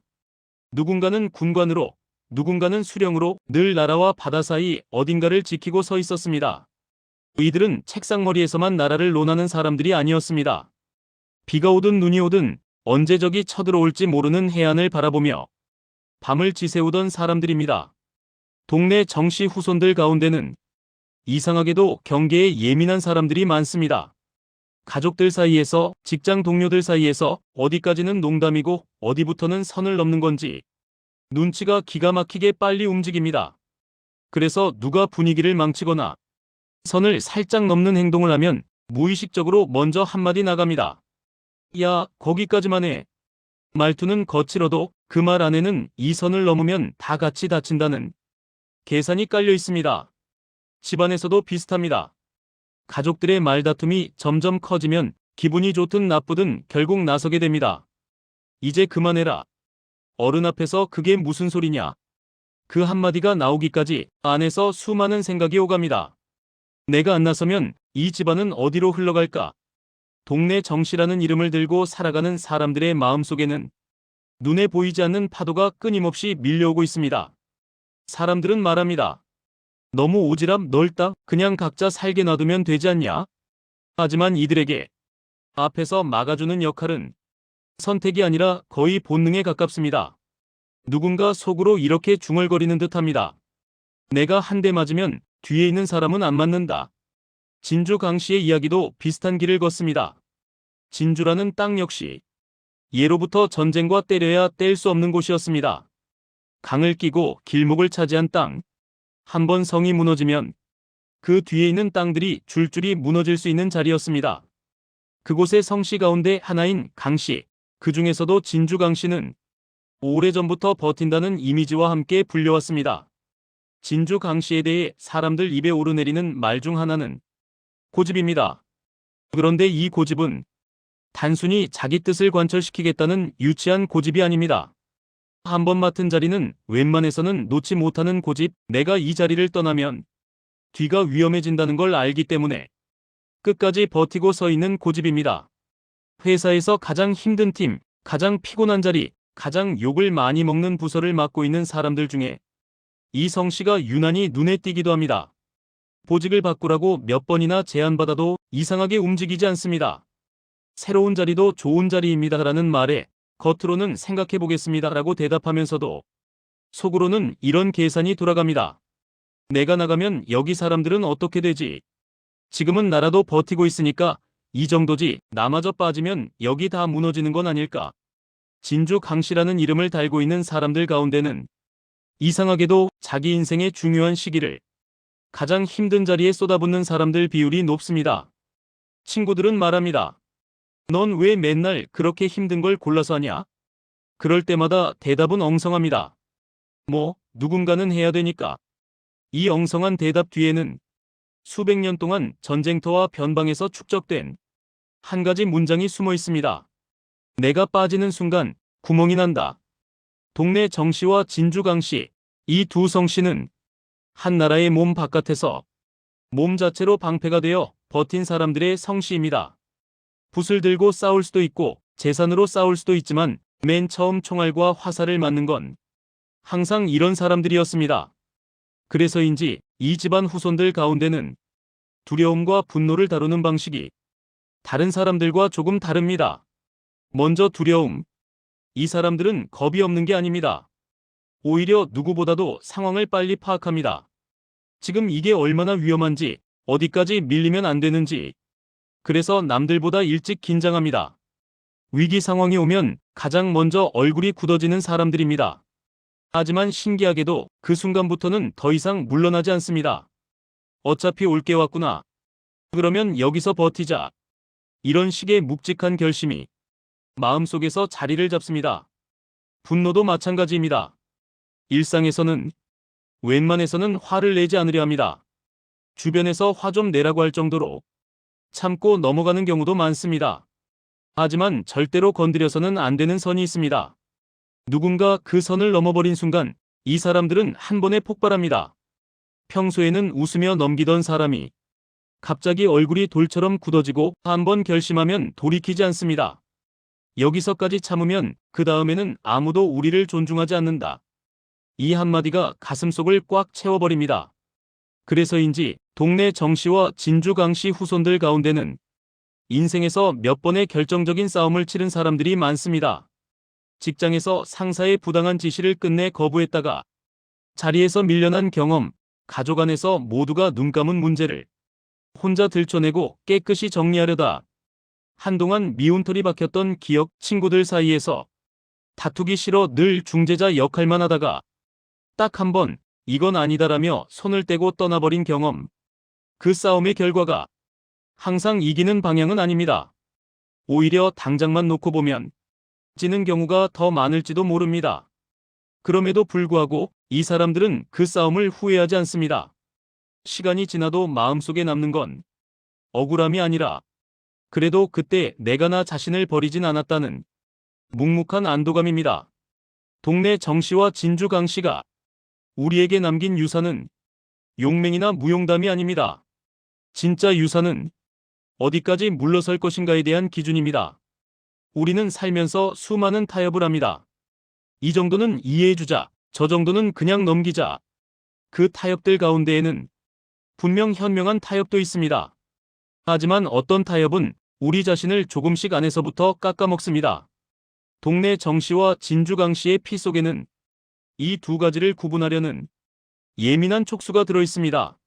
누군가는 군관으로, 누군가는 수령으로 늘 나라와 바다 사이 어딘가를 지키고 서 있었습니다. 이들은 책상머리에서만 나라를 논하는 사람들이 아니었습니다. 비가 오든 눈이 오든 언제 적이 쳐들어올지 모르는 해안을 바라보며 밤을 지새우던 사람들입니다. 동네 정씨 후손들 가운데는 이상하게도 경계에 예민한 사람들이 많습니다. 가족들 사이에서, 직장 동료들 사이에서 어디까지는 농담이고 어디부터는 선을 넘는 건지 눈치가 기가 막히게 빨리 움직입니다. 그래서 누가 분위기를 망치거나 선을 살짝 넘는 행동을 하면 무의식적으로 먼저 한마디 나갑니다. 야, 거기까지만 해. 말투는 거칠어도 그 말 안에는 이 선을 넘으면 다 같이 다친다는 계산이 깔려 있습니다. 집안에서도 비슷합니다. 가족들의 말다툼이 점점 커지면 기분이 좋든 나쁘든 결국 나서게 됩니다. 이제 그만해라. 어른 앞에서 그게 무슨 소리냐. 그 한마디가 나오기까지 안에서 수많은 생각이 오갑니다. 내가 안 나서면 이 집안은 어디로 흘러갈까? 동네 정씨라는 이름을 들고 살아가는 사람들의 마음속에는 눈에 보이지 않는 파도가 끊임없이 밀려오고 있습니다. 사람들은 말합니다. 너무 오지랖 넓다. 그냥 각자 살게 놔두면 되지 않냐? 하지만 이들에게 앞에서 막아주는 역할은 선택이 아니라 거의 본능에 가깝습니다. 누군가 속으로 이렇게 중얼거리는 듯합니다. 내가 한 대 맞으면 뒤에 있는 사람은 안 맞는다. 진주 강씨의 이야기도 비슷한 길을 걷습니다. 진주라는 땅 역시 예로부터 전쟁과 때려야 뗄 수 없는 곳이었습니다. 강을 끼고 길목을 차지한 땅. 한번 성이 무너지면 그 뒤에 있는 땅들이 줄줄이 무너질 수 있는 자리였습니다. 그곳의 성씨 가운데 하나인 강씨, 그 중에서도 진주 강씨는 오래전부터 버틴다는 이미지와 함께 불려왔습니다. 진주 강씨에 대해 사람들 입에 오르내리는 말 중 하나는 고집입니다. 그런데 이 고집은 단순히 자기 뜻을 관철시키겠다는 유치한 고집이 아닙니다. 한 번 맡은 자리는 웬만해서는 놓지 못하는 고집. 내가 이 자리를 떠나면 뒤가 위험해진다는 걸 알기 때문에 끝까지 버티고 서 있는 고집입니다. 회사에서 가장 힘든 팀, 가장 피곤한 자리, 가장 욕을 많이 먹는 부서를 맡고 있는 사람들 중에 이 성씨가 유난히 눈에 띄기도 합니다. 보직을 바꾸라고 몇 번이나 제안받아도 이상하게 움직이지 않습니다. 새로운 자리도 좋은 자리입니다 라는 말에 겉으로는 생각해보겠습니다 라고 대답하면서도 속으로는 이런 계산이 돌아갑니다. 내가 나가면 여기 사람들은 어떻게 되지? 지금은 나라도 버티고 있으니까 이 정도지. 나마저 빠지면 여기 다 무너지는 건 아닐까? 진주 강씨라는 이름을 달고 있는 사람들 가운데는 이상하게도 자기 인생의 중요한 시기를 가장 힘든 자리에 쏟아붓는 사람들 비율이 높습니다. 친구들은 말합니다. 넌 왜 맨날 그렇게 힘든 걸 골라서 하냐? 그럴 때마다 대답은 엉성합니다. 뭐, 누군가는 해야 되니까. 이 엉성한 대답 뒤에는 수백 년 동안 전쟁터와 변방에서 축적된 한 가지 문장이 숨어 있습니다. 내가 빠지는 순간 구멍이 난다. 동네 정씨와 진주 강씨, 이 두 성씨는 한 나라의 몸 바깥에서 몸 자체로 방패가 되어 버틴 사람들의 성씨입니다. 붓을 들고 싸울 수도 있고 재산으로 싸울 수도 있지만 맨 처음 총알과 화살을 맞는 건 항상 이런 사람들이었습니다. 그래서인지 이 집안 후손들 가운데는 두려움과 분노를 다루는 방식이 다른 사람들과 조금 다릅니다. 먼저 두려움. 이 사람들은 겁이 없는 게 아닙니다. 오히려 누구보다도 상황을 빨리 파악합니다. 지금 이게 얼마나 위험한지, 어디까지 밀리면 안 되는지. 그래서 남들보다 일찍 긴장합니다. 위기 상황이 오면 가장 먼저 얼굴이 굳어지는 사람들입니다. 하지만 신기하게도 그 순간부터는 더 이상 물러나지 않습니다. 어차피 올 게 왔구나. 그러면 여기서 버티자. 이런 식의 묵직한 결심이 마음속에서 자리를 잡습니다. 분노도 마찬가지입니다. 일상에서는 웬만해서는 화를 내지 않으려 합니다. 주변에서 화 좀 내라고 할 정도로 참고 넘어가는 경우도 많습니다. 하지만 절대로 건드려서는 안 되는 선이 있습니다. 누군가 그 선을 넘어버린 순간 이 사람들은 한 번에 폭발합니다. 평소에는 웃으며 넘기던 사람이 갑자기 얼굴이 돌처럼 굳어지고 한 번 결심하면 돌이키지 않습니다. 여기서까지 참으면 그 다음에는 아무도 우리를 존중하지 않는다. 이 한마디가 가슴속을 꽉 채워버립니다. 그래서인지 동네 정씨와 진주 강씨 후손들 가운데는 인생에서 몇 번의 결정적인 싸움을 치른 사람들이 많습니다. 직장에서 상사의 부당한 지시를 끝내 거부했다가 자리에서 밀려난 경험, 가족 안에서 모두가 눈 감은 문제를 혼자 들춰내고 깨끗이 정리하려다 한동안 미운털이 박혔던 기억 친구들 사이에서 다투기 싫어 늘 중재자 역할만 하다가 딱 한 번 이건 아니다라며 손을 떼고 떠나버린 경험. 그 싸움의 결과가 항상 이기는 방향은 아닙니다. 오히려 당장만 놓고 보면 지는 경우가 더 많을지도 모릅니다. 그럼에도 불구하고 이 사람들은 그 싸움을 후회하지 않습니다. 시간이 지나도 마음속에 남는 건 억울함이 아니라 그래도 그때 내가 나 자신을 버리진 않았다는 묵묵한 안도감입니다. 동네 정씨와 진주 강씨가 우리에게 남긴 유산은 용맹이나 무용담이 아닙니다. 진짜 유산은 어디까지 물러설 것인가에 대한 기준입니다. 우리는 살면서 수많은 타협을 합니다. 이 정도는 이해해주자, 저 정도는 그냥 넘기자. 그 타협들 가운데에는 분명 현명한 타협도 있습니다. 하지만 어떤 타협은 우리 자신을 조금씩 안에서부터 깎아먹습니다. 동네 정씨와 진주 강씨의 피 속에는 이 두 가지를 구분하려는 예민한 촉수가 들어있습니다.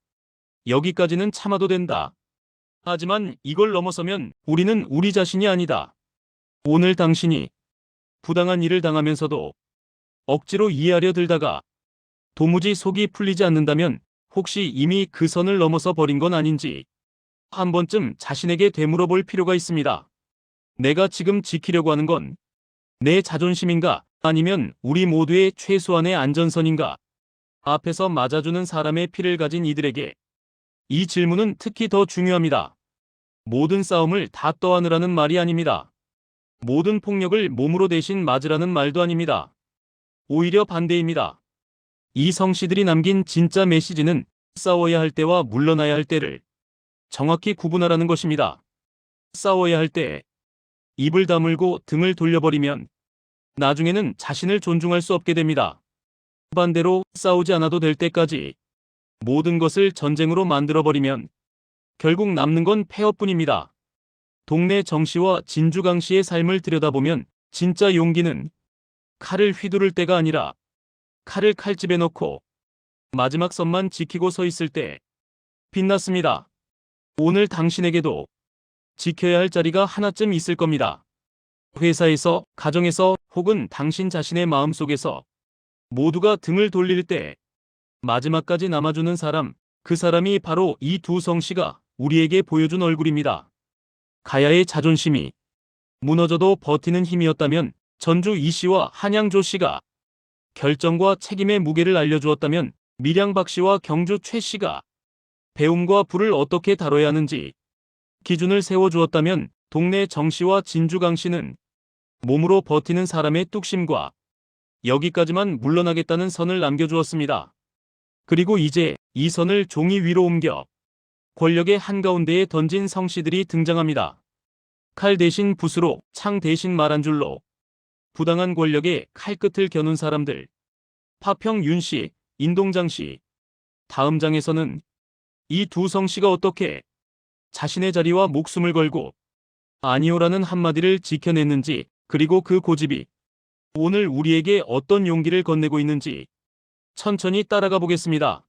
여기까지는 참아도 된다. 하지만 이걸 넘어서면 우리는 우리 자신이 아니다. 오늘 당신이 부당한 일을 당하면서도 억지로 이해하려 들다가 도무지 속이 풀리지 않는다면 혹시 이미 그 선을 넘어서 버린 건 아닌지 한 번쯤 자신에게 되물어 볼 필요가 있습니다. 내가 지금 지키려고 하는 건 내 자존심인가? 아니면 우리 모두의 최소한의 안전선인가? 앞에서 맞아주는 사람의 피를 가진 이들에게 이 질문은 특히 더 중요합니다. 모든 싸움을 다 떠안으라는 말이 아닙니다. 모든 폭력을 몸으로 대신 맞으라는 말도 아닙니다. 오히려 반대입니다. 이 성씨들이 남긴 진짜 메시지는 싸워야 할 때와 물러나야 할 때를 정확히 구분하라는 것입니다. 싸워야 할 때 입을 다물고 등을 돌려버리면 나중에는 자신을 존중할 수 없게 됩니다. 반대로 싸우지 않아도 될 때까지 모든 것을 전쟁으로 만들어버리면 결국 남는 건 폐허뿐입니다. 동네 정씨와 진주 강씨의 삶을 들여다보면 진짜 용기는 칼을 휘두를 때가 아니라 칼을 칼집에 넣고 마지막 선만 지키고 서 있을 때 빛났습니다. 오늘 당신에게도 지켜야 할 자리가 하나쯤 있을 겁니다. 회사에서, 가정에서 혹은 당신 자신의 마음속에서 모두가 등을 돌릴 때 마지막까지 남아주는 사람, 그 사람이 바로 이 두 성씨가 우리에게 보여준 얼굴입니다. 가야의 자존심이 무너져도 버티는 힘이었다면, 전주 이씨와 한양조 씨가 결정과 책임의 무게를 알려주었다면, 밀양 박씨와 경주 최씨가 배움과 부를 어떻게 다뤄야 하는지 기준을 세워주었다면, 동네 정씨와 진주 강씨는 몸으로 버티는 사람의 뚝심과 여기까지만 물러나겠다는 선을 남겨주었습니다. 그리고 이제 이 선을 종이 위로 옮겨 권력의 한가운데에 던진 성씨들이 등장합니다. 칼 대신 붓으로, 창 대신 말 한 줄로 부당한 권력에 칼끝을 겨눈 사람들. 파평 윤씨, 인동장씨. 다음 장에서는 이 두 성씨가 어떻게 자신의 자리와 목숨을 걸고 아니오라는 한마디를 지켜냈는지, 그리고 그 고집이 오늘 우리에게 어떤 용기를 건네고 있는지 천천히 따라가 보겠습니다.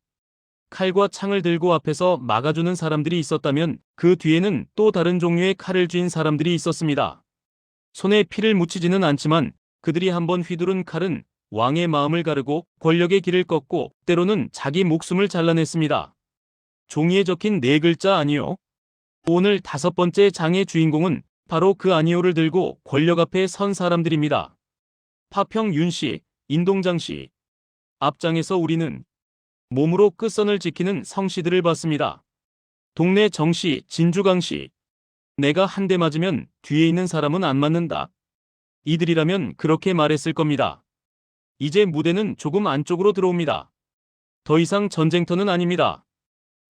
칼과 창을 들고 앞에서 막아주는 사람들이 있었다면 그 뒤에는 또 다른 종류의 칼을 쥔 사람들이 있었습니다. 손에 피를 묻히지는 않지만 그들이 한번 휘두른 칼은 왕의 마음을 가르고 권력의 길을 꺾고 때로는 자기 목숨을 잘라냈습니다. 종이에 적힌 네 글자 아니오. 오늘 5번째 장의 주인공은 바로 그 아니오를 들고 권력 앞에 선 사람들입니다. 파평 윤씨, 인동장씨. 앞장에서 우리는 몸으로 끝선을 지키는 성씨들을 봤습니다. 동네 정씨, 진주강씨. 내가 한 대 맞으면 뒤에 있는 사람은 안 맞는다. 이들이라면 그렇게 말했을 겁니다. 이제 무대는 조금 안쪽으로 들어옵니다. 더 이상 전쟁터는 아닙니다.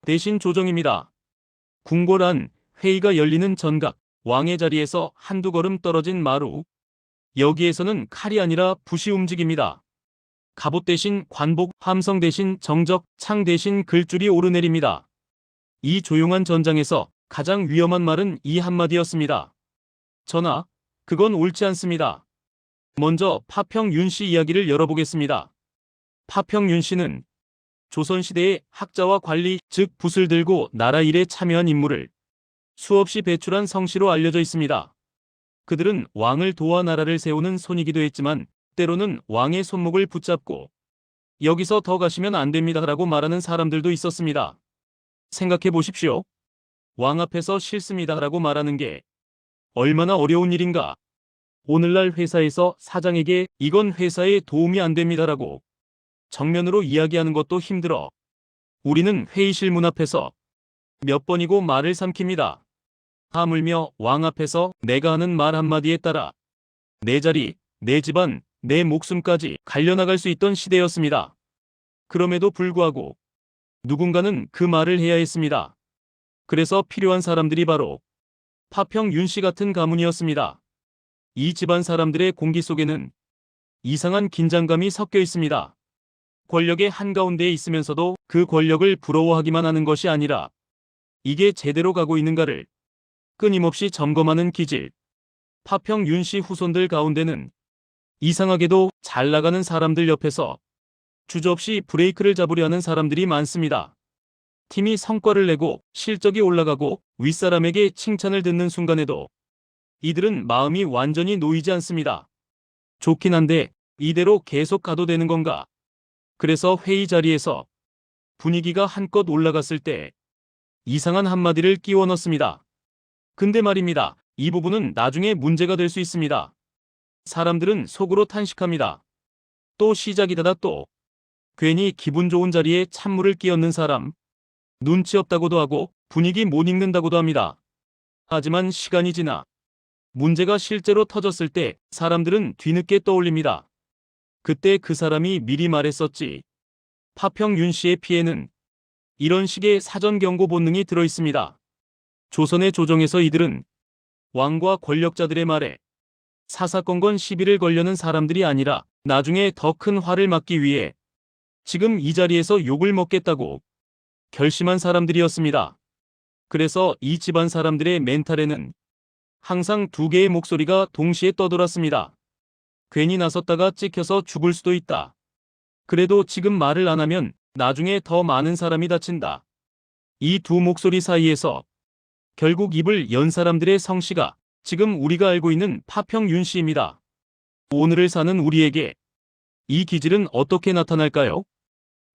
대신 조정입니다. 궁궐안, 회의가 열리는 전각, 왕의 자리에서 한두 걸음 떨어진 마루. 여기에서는 칼이 아니라 붓이 움직입니다. 갑옷 대신 관복, 함성 대신 정적, 창 대신 글줄이 오르내립니다. 이 조용한 전장에서 가장 위험한 말은 이 한마디였습니다. 전하, 그건 옳지 않습니다. 먼저 파평 윤씨 이야기를 열어보겠습니다. 파평 윤씨는 조선시대의 학자와 관리, 즉 붓을 들고 나라 일에 참여한 인물을 수없이 배출한 성씨로 알려져 있습니다. 그들은 왕을 도와 나라를 세우는 손이기도 했지만 때로는 왕의 손목을 붙잡고 여기서 더 가시면 안 됩니다라고 말하는 사람들도 있었습니다. 생각해 보십시오. 왕 앞에서 싫습니다라고 말하는 게 얼마나 어려운 일인가. 오늘날 회사에서 사장에게 이건 회사에 도움이 안 됩니다라고 정면으로 이야기하는 것도 힘들어 우리는 회의실 문 앞에서 몇 번이고 말을 삼킵니다. 하물며 왕 앞에서 내가 하는 말 한마디에 따라 내 자리, 내 집안, 내 목숨까지 갈려나갈 수 있던 시대였습니다. 그럼에도 불구하고 누군가는 그 말을 해야 했습니다. 그래서 필요한 사람들이 바로 파평 윤씨 같은 가문이었습니다. 이 집안 사람들의 공기 속에는 이상한 긴장감이 섞여 있습니다. 권력의 한가운데에 있으면서도 그 권력을 부러워하기만 하는 것이 아니라 이게 제대로 가고 있는가를 끊임없이 점검하는 기질. 파평 윤씨 후손들 가운데는 이상하게도 잘 나가는 사람들 옆에서 주저없이 브레이크를 잡으려 하는 사람들이 많습니다. 팀이 성과를 내고 실적이 올라가고 윗사람에게 칭찬을 듣는 순간에도 이들은 마음이 완전히 놓이지 않습니다. 좋긴 한데 이대로 계속 가도 되는 건가? 그래서 회의 자리에서 분위기가 한껏 올라갔을 때 이상한 한마디를 끼워 넣습니다. 근데 말입니다. 이 부분은 나중에 문제가 될 수 있습니다. 사람들은 속으로 탄식합니다. 또 시작이다 또. 괜히 기분 좋은 자리에 찬물을 끼얹는 사람. 눈치 없다고도 하고 분위기 못 읽는다고도 합니다. 하지만 시간이 지나 문제가 실제로 터졌을 때 사람들은 뒤늦게 떠올립니다. 그때 그 사람이 미리 말했었지. 파평 윤씨의 피해는 이런 식의 사전 경고 본능이 들어 있습니다. 조선의 조정에서 이들은 왕과 권력자들의 말에 사사건건 시비를 걸려는 사람들이 아니라 나중에 더 큰 화를 막기 위해 지금 이 자리에서 욕을 먹겠다고 결심한 사람들이었습니다. 그래서 이 집안 사람들의 멘탈에는 항상 두 개의 목소리가 동시에 떠돌았습니다. 괜히 나섰다가 찍혀서 죽을 수도 있다. 그래도 지금 말을 안 하면 나중에 더 많은 사람이 다친다. 이 두 목소리 사이에서 결국 입을 연 사람들의 성씨가 지금 우리가 알고 있는 파평 윤씨입니다. 오늘을 사는 우리에게 이 기질은 어떻게 나타날까요?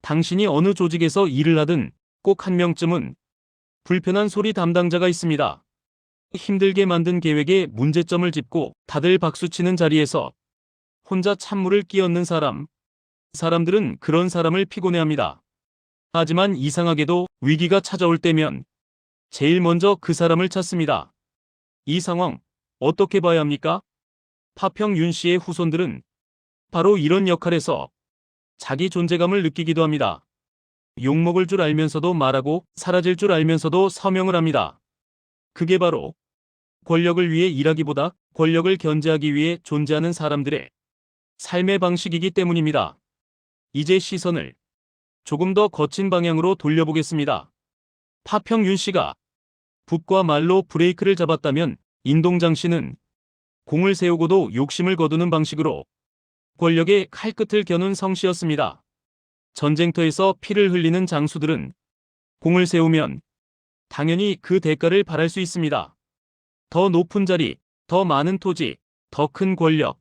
당신이 어느 조직에서 일을 하든 꼭 한 명쯤은 불편한 소리 담당자가 있습니다. 힘들게 만든 계획에 문제점을 짚고 다들 박수치는 자리에서 혼자 찬물을 끼얹는 사람. 사람들은 그런 사람을 피곤해합니다. 하지만 이상하게도 위기가 찾아올 때면 제일 먼저 그 사람을 찾습니다. 이 상황 어떻게 봐야 합니까? 파평 윤씨의 후손들은 바로 이런 역할에서 자기 존재감을 느끼기도 합니다. 욕먹을 줄 알면서도 말하고 사라질 줄 알면서도 서명을 합니다. 그게 바로 권력을 위해 일하기보다 권력을 견제하기 위해 존재하는 사람들의 삶의 방식이기 때문입니다. 이제 시선을 조금 더 거친 방향으로 돌려보겠습니다. 파평 윤씨가 붓과 말로 브레이크를 잡았다면 인동장 씨는 공을 세우고도 욕심을 거두는 방식으로 권력의 칼끝을 겨눈 성씨였습니다. 전쟁터에서 피를 흘리는 장수들은 공을 세우면 당연히 그 대가를 바랄 수 있습니다. 더 높은 자리, 더 많은 토지, 더 큰 권력.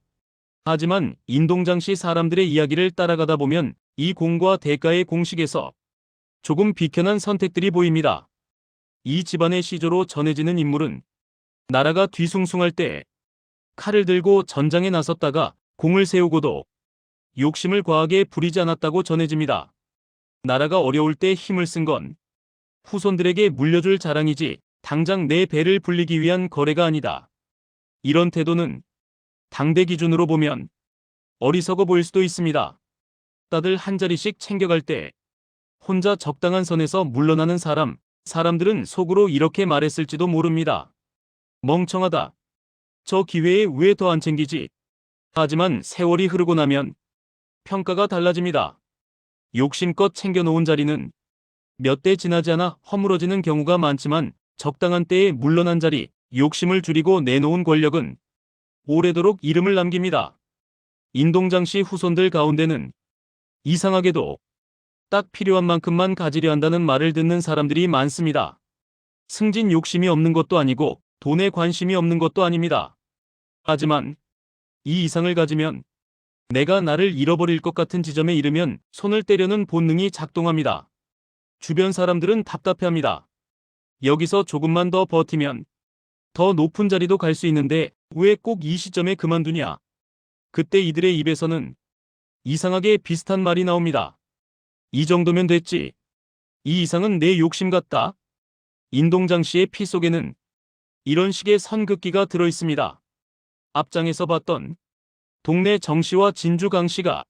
하지만 인동장 씨 사람들의 이야기를 따라가다 보면 이 공과 대가의 공식에서 조금 비켜난 선택들이 보입니다. 이 집안의 시조로 전해지는 인물은 나라가 뒤숭숭할 때 칼을 들고 전장에 나섰다가 공을 세우고도 욕심을 과하게 부리지 않았다고 전해집니다. 나라가 어려울 때 힘을 쓴 건 후손들에게 물려줄 자랑이지 당장 내 배를 불리기 위한 거래가 아니다. 이런 태도는 당대 기준으로 보면 어리석어 보일 수도 있습니다. 다들 한 자리씩 챙겨갈 때 혼자 적당한 선에서 물러나는 사람들은 속으로 이렇게 말했을지도 모릅니다. 멍청하다. 저 기회에 왜 더 안 챙기지? 하지만 세월이 흐르고 나면 평가가 달라집니다. 욕심껏 챙겨놓은 자리는 몇 대 지나지 않아 허물어지는 경우가 많지만 적당한 때에 물러난 자리, 욕심을 줄이고 내놓은 권력은 오래도록 이름을 남깁니다. 인동장 씨 후손들 가운데는 이상하게도 딱 필요한 만큼만 가지려 한다는 말을 듣는 사람들이 많습니다. 승진 욕심이 없는 것도 아니고 돈에 관심이 없는 것도 아닙니다. 하지만 이 이상을 가지면 내가 나를 잃어버릴 것 같은 지점에 이르면 손을 때려는 본능이 작동합니다. 주변 사람들은 답답해합니다. 여기서 조금만 더 버티면 더 높은 자리도 갈 수 있는데 왜 꼭 이 시점에 그만두냐? 그때 이들의 입에서는 이상하게 비슷한 말이 나옵니다. 이 정도면 됐지. 이 이상은 내 욕심 같다. 인동장 씨의 피 속에는 이런 식의 선긋기가 들어 있습니다. 앞장에서 봤던 동네 정 씨와 진주 강 씨가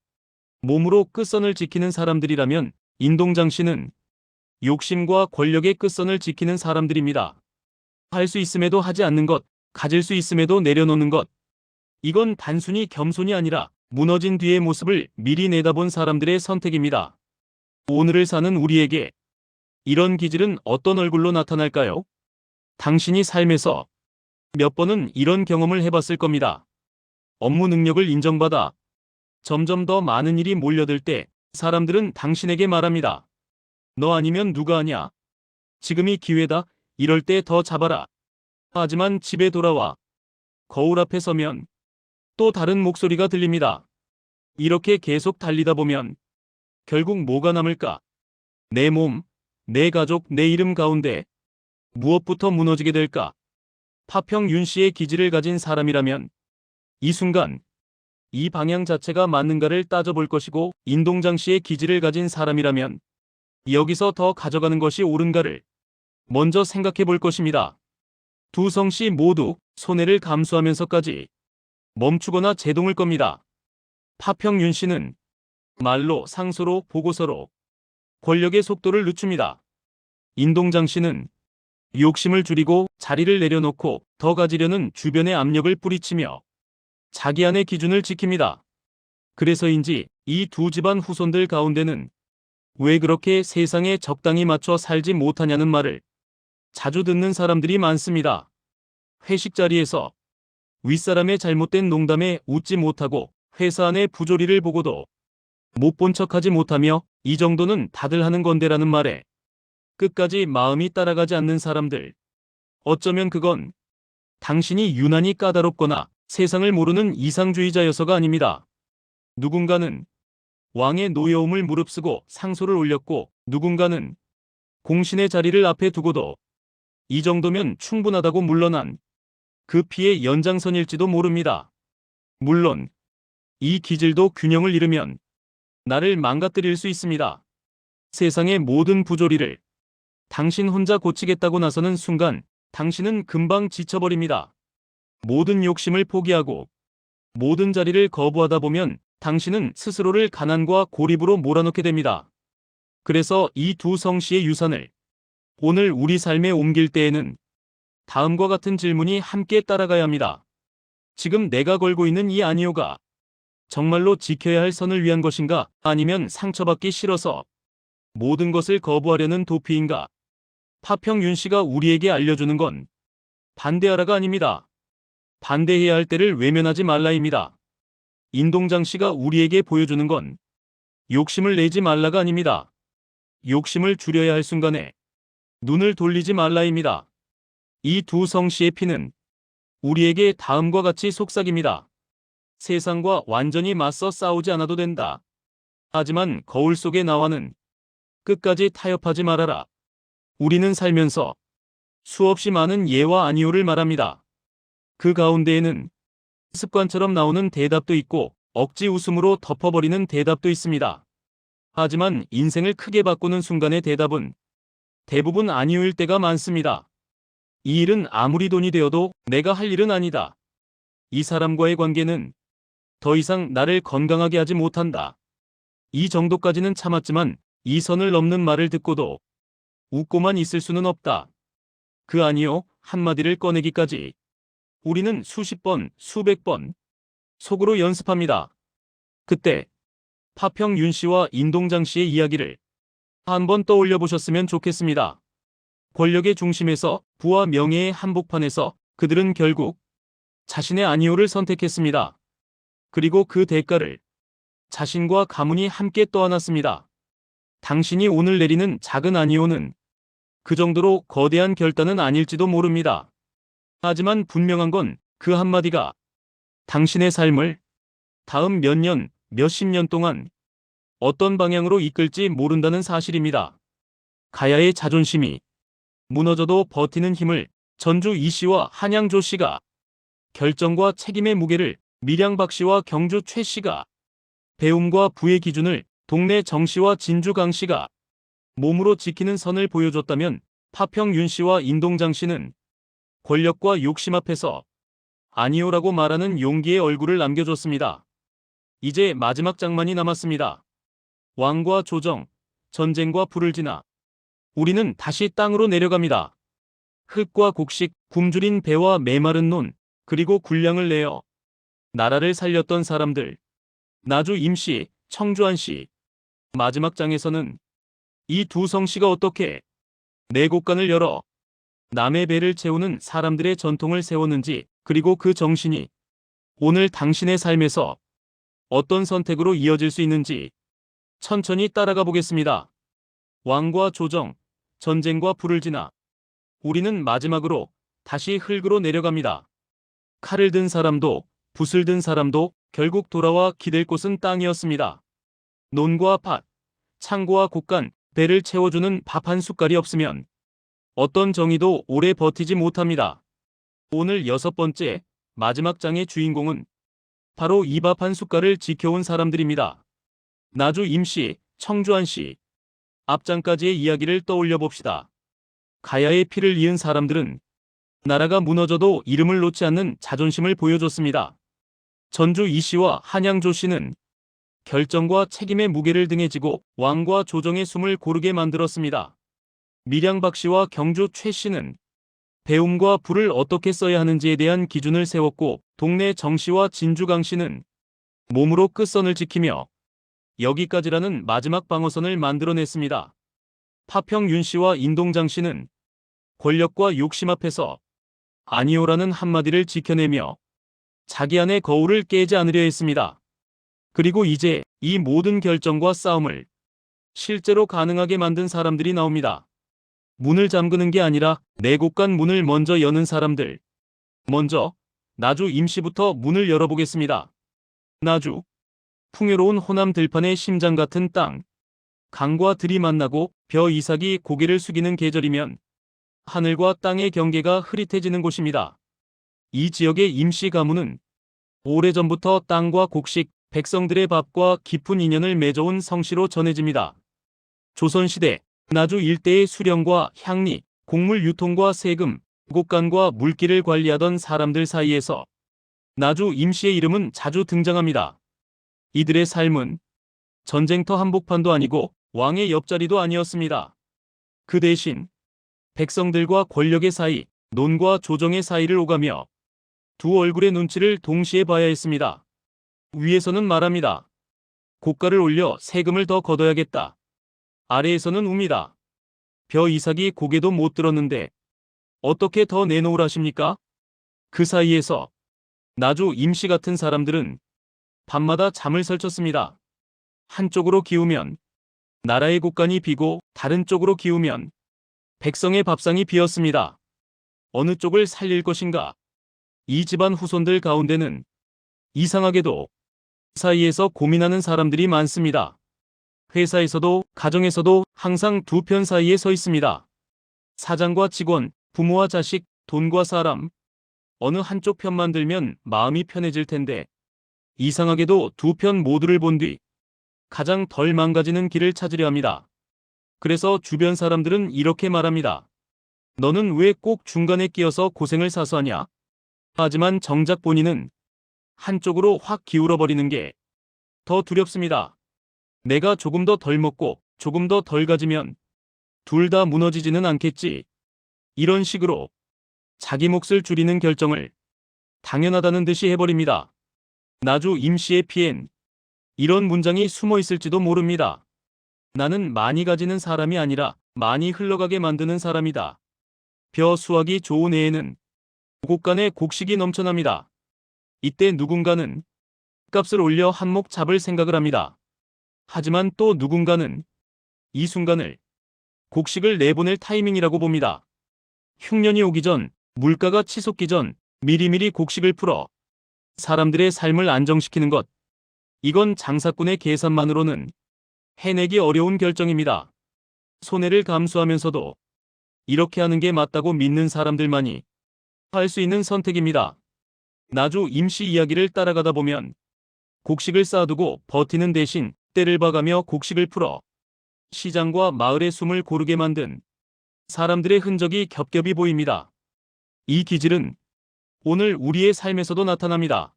몸으로 끝선을 지키는 사람들이라면 인동장 씨는 욕심과 권력의 끝선을 지키는 사람들입니다. 할 수 있음에도 하지 않는 것, 가질 수 있음에도 내려놓는 것. 이건 단순히 겸손이 아니라 무너진 뒤의 모습을 미리 내다본 사람들의 선택입니다. 오늘을 사는 우리에게 이런 기질은 어떤 얼굴로 나타날까요? 당신이 삶에서 몇 번은 이런 경험을 해봤을 겁니다. 업무 능력을 인정받아 점점 더 많은 일이 몰려들 때 사람들은 당신에게 말합니다. 너 아니면 누가 하냐? 지금이 기회다. 이럴 때 더 잡아라. 하지만 집에 돌아와 거울 앞에 서면 또 다른 목소리가 들립니다. 이렇게 계속 달리다 보면 결국 뭐가 남을까? 내 몸, 내 가족, 내 이름 가운데 무엇부터 무너지게 될까? 파평윤 씨의 기질을 가진 사람이라면 이 순간 이 방향 자체가 맞는가를 따져볼 것이고, 인동장 씨의 기질을 가진 사람이라면 여기서 더 가져가는 것이 옳은가를 먼저 생각해 볼 것입니다. 두 성씨 모두 손해를 감수하면서까지 멈추거나 제동을 겁니다. 파평윤 씨는 말로, 상소로, 보고서로 권력의 속도를 늦춥니다. 인동장 씨는 욕심을 줄이고 자리를 내려놓고 더 가지려는 주변의 압력을 뿌리치며 자기 안의 기준을 지킵니다. 그래서인지 이 두 집안 후손들 가운데는 왜 그렇게 세상에 적당히 맞춰 살지 못하냐는 말을 자주 듣는 사람들이 많습니다. 회식 자리에서 윗사람의 잘못된 농담에 웃지 못하고 회사 안의 부조리를 보고도 못 본 척하지 못하며 이 정도는 다들 하는 건데라는 말에 끝까지 마음이 따라가지 않는 사람들. 어쩌면 그건 당신이 유난히 까다롭거나 세상을 모르는 이상주의자여서가 아닙니다. 누군가는 왕의 노여움을 무릅쓰고 상소를 올렸고, 누군가는 공신의 자리를 앞에 두고도 이 정도면 충분하다고 물러난 그 피의 연장선일지도 모릅니다. 물론 이 기질도 균형을 잃으면 나를 망가뜨릴 수 있습니다. 세상의 모든 부조리를 당신 혼자 고치겠다고 나서는 순간 당신은 금방 지쳐버립니다. 모든 욕심을 포기하고 모든 자리를 거부하다 보면 당신은 스스로를 가난과 고립으로 몰아넣게 됩니다. 그래서 이 두 성씨의 유산을 오늘 우리 삶에 옮길 때에는 다음과 같은 질문이 함께 따라가야 합니다. 지금 내가 걸고 있는 이 아니오가 정말로 지켜야 할 선을 위한 것인가? 아니면 상처받기 싫어서 모든 것을 거부하려는 도피인가? 파평윤 씨가 우리에게 알려주는 건 반대하라가 아닙니다. 반대해야 할 때를 외면하지 말라입니다. 인동장 씨가 우리에게 보여주는 건 욕심을 내지 말라가 아닙니다. 욕심을 줄여야 할 순간에 눈을 돌리지 말라입니다. 이 두 성씨의 피는 우리에게 다음과 같이 속삭입니다. 세상과 완전히 맞서 싸우지 않아도 된다. 하지만 거울 속의 나와는 끝까지 타협하지 말아라. 우리는 살면서 수없이 많은 예와 아니오를 말합니다. 그 가운데에는 습관처럼 나오는 대답도 있고 억지 웃음으로 덮어버리는 대답도 있습니다. 하지만 인생을 크게 바꾸는 순간의 대답은 대부분 아니오일 때가 많습니다. 이 일은 아무리 돈이 되어도 내가 할 일은 아니다. 이 사람과의 관계는 더 이상 나를 건강하게 하지 못한다. 이 정도까지는 참았지만 이 선을 넘는 말을 듣고도 웃고만 있을 수는 없다. 그 아니요 한마디를 꺼내기까지 우리는 수십 번, 수백 번 속으로 연습합니다. 그때 파평윤 씨와 인동장 씨의 이야기를 한번 떠올려 보셨으면 좋겠습니다. 권력의 중심에서 부와 명예의 한복판에서 그들은 결국 자신의 아니오를 선택했습니다. 그리고 그 대가를 자신과 가문이 함께 떠안았습니다. 당신이 오늘 내리는 작은 아니오는 그 정도로 거대한 결단은 아닐지도 모릅니다. 하지만 분명한 건 그 한마디가 당신의 삶을 다음 몇 년, 몇십 년 동안 어떤 방향으로 이끌지 모른다는 사실입니다. 가야의 자존심이 무너져도 버티는 힘을 전주 이 씨와 한양 조 씨가, 결정과 책임의 무게를 밀양 박 씨와 경주 최 씨가, 배움과 부의 기준을 동네 정 씨와 진주 강 씨가 몸으로 지키는 선을 보여줬다면, 파평 윤 씨와 인동장 씨는 권력과 욕심 앞에서 아니오라고 말하는 용기의 얼굴을 남겨줬습니다. 이제 마지막 장만이 남았습니다. 왕과 조정, 전쟁과 불을 지나 우리는 다시 땅으로 내려갑니다. 흙과 곡식, 굶주린 배와 메마른 논, 그리고 군량을 내어 나라를 살렸던 사람들, 나주 임씨, 청주한 씨. 마지막 장에서는 이 두 성씨가 어떻게 내곡간을 열어 남의 배를 채우는 사람들의 전통을 세웠는지, 그리고 그 정신이 오늘 당신의 삶에서 어떤 선택으로 이어질 수 있는지 천천히 따라가 보겠습니다. 왕과 조정, 전쟁과 불을 지나 우리는 마지막으로 다시 흙으로 내려갑니다. 칼을 든 사람도 붓을 든 사람도 결국 돌아와 기댈 곳은 땅이었습니다. 논과 밭, 창고와 곡간, 배를 채워주는 밥 한 숟갈이 없으면 어떤 정의도 오래 버티지 못합니다. 오늘 6번째, 마지막 장의 주인공은 바로 이 밥 한 숟갈을 지켜온 사람들입니다. 나주 임씨, 청주한 씨. 앞장까지의 이야기를 떠올려 봅시다. 가야의 피를 이은 사람들은 나라가 무너져도 이름을 놓지 않는 자존심을 보여줬습니다. 전주 이 씨와 한양 조 씨는 결정과 책임의 무게를 등에 지고 왕과 조정의 숨을 고르게 만들었습니다. 밀양 박 씨와 경주 최 씨는 배움과 부를 어떻게 써야 하는지에 대한 기준을 세웠고, 동네 정 씨와 진주 강 씨는 몸으로 끝선을 지키며 여기까지라는 마지막 방어선을 만들어냈습니다. 파평 윤 씨와 인동장 씨는 권력과 욕심 앞에서 아니오라는 한마디를 지켜내며 자기 안의 거울을 깨지 않으려 했습니다. 그리고 이제 이 모든 결정과 싸움을 실제로 가능하게 만든 사람들이 나옵니다. 문을 잠그는 게 아니라 내곡간 문을 먼저 여는 사람들. 먼저 나주 임씨부터 문을 열어보겠습니다. 나주. 풍요로운 호남 들판의 심장 같은 땅. 강과 들이 만나고 벼 이삭이 고개를 숙이는 계절이면 하늘과 땅의 경계가 흐릿해지는 곳입니다. 이 지역의 임씨 가문은 오래전부터 땅과 곡식, 백성들의 밥과 깊은 인연을 맺어온 성씨로 전해집니다. 조선시대 나주 일대의 수령과 향리, 곡물 유통과 세금, 곡간과 물길을 관리하던 사람들 사이에서 나주 임씨의 이름은 자주 등장합니다. 이들의 삶은 전쟁터 한복판도 아니고 왕의 옆자리도 아니었습니다. 그 대신 백성들과 권력의 사이, 논과 조정의 사이를 오가며 두 얼굴의 눈치를 동시에 봐야 했습니다. 위에서는 말합니다. 고가를 올려 세금을 더 걷어야겠다. 아래에서는 웁니다. 벼 이삭이 고개도 못 들었는데 어떻게 더 내놓으라십니까? 그 사이에서 나주 임씨 같은 사람들은 밤마다 잠을 설쳤습니다. 한쪽으로 기우면 나라의 곳간이 비고 다른 쪽으로 기우면 백성의 밥상이 비었습니다. 어느 쪽을 살릴 것인가? 이 집안 후손들 가운데는 이상하게도 사이에서 고민하는 사람들이 많습니다. 회사에서도 가정에서도 항상 두 편 사이에 서 있습니다. 사장과 직원, 부모와 자식, 돈과 사람. 어느 한쪽 편만 들면 마음이 편해질 텐데 이상하게도 두 편 모두를 본 뒤 가장 덜 망가지는 길을 찾으려 합니다. 그래서 주변 사람들은 이렇게 말합니다. 너는 왜 꼭 중간에 끼어서 고생을 사서 하냐? 하지만 정작 본인은 한쪽으로 확 기울어버리는 게 더 두렵습니다. 내가 조금 더 덜 먹고 조금 더 덜 가지면 둘 다 무너지지는 않겠지. 이런 식으로 자기 몫을 줄이는 결정을 당연하다는 듯이 해버립니다. 나주 임씨의 피엔 이런 문장이 숨어 있을지도 모릅니다. 나는 많이 가지는 사람이 아니라 많이 흘러가게 만드는 사람이다. 벼 수확이 좋은 해에는 곳간에 곡식이 넘쳐납니다. 이때 누군가는 값을 올려 한 몫 잡을 생각을 합니다. 하지만 또 누군가는 이 순간을 곡식을 내보낼 타이밍이라고 봅니다. 흉년이 오기 전, 물가가 치솟기 전 미리미리 곡식을 풀어 사람들의 삶을 안정시키는 것. 이건 장사꾼의 계산만으로는 해내기 어려운 결정입니다. 손해를 감수하면서도 이렇게 하는 게 맞다고 믿는 사람들만이 할 수 있는 선택입니다. 나주 임씨 이야기를 따라가다 보면 곡식을 쌓아두고 버티는 대신 때를 봐가며 곡식을 풀어 시장과 마을의 숨을 고르게 만든 사람들의 흔적이 겹겹이 보입니다. 이 기질은 오늘 우리의 삶에서도 나타납니다.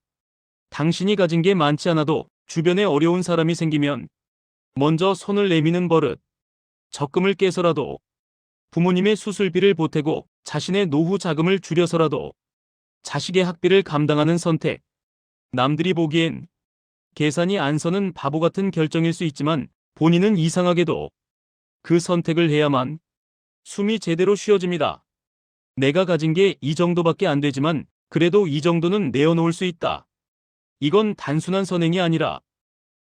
당신이 가진 게 많지 않아도 주변에 어려운 사람이 생기면 먼저 손을 내미는 버릇, 적금을 깨서라도 부모님의 수술비를 보태고 자신의 노후 자금을 줄여서라도 자식의 학비를 감당하는 선택. 남들이 보기엔 계산이 안 서는 바보 같은 결정일 수 있지만 본인은 이상하게도 그 선택을 해야만 숨이 제대로 쉬어집니다. 내가 가진 게 이 정도밖에 안 되지만 그래도 이 정도는 내어놓을 수 있다. 이건 단순한 선행이 아니라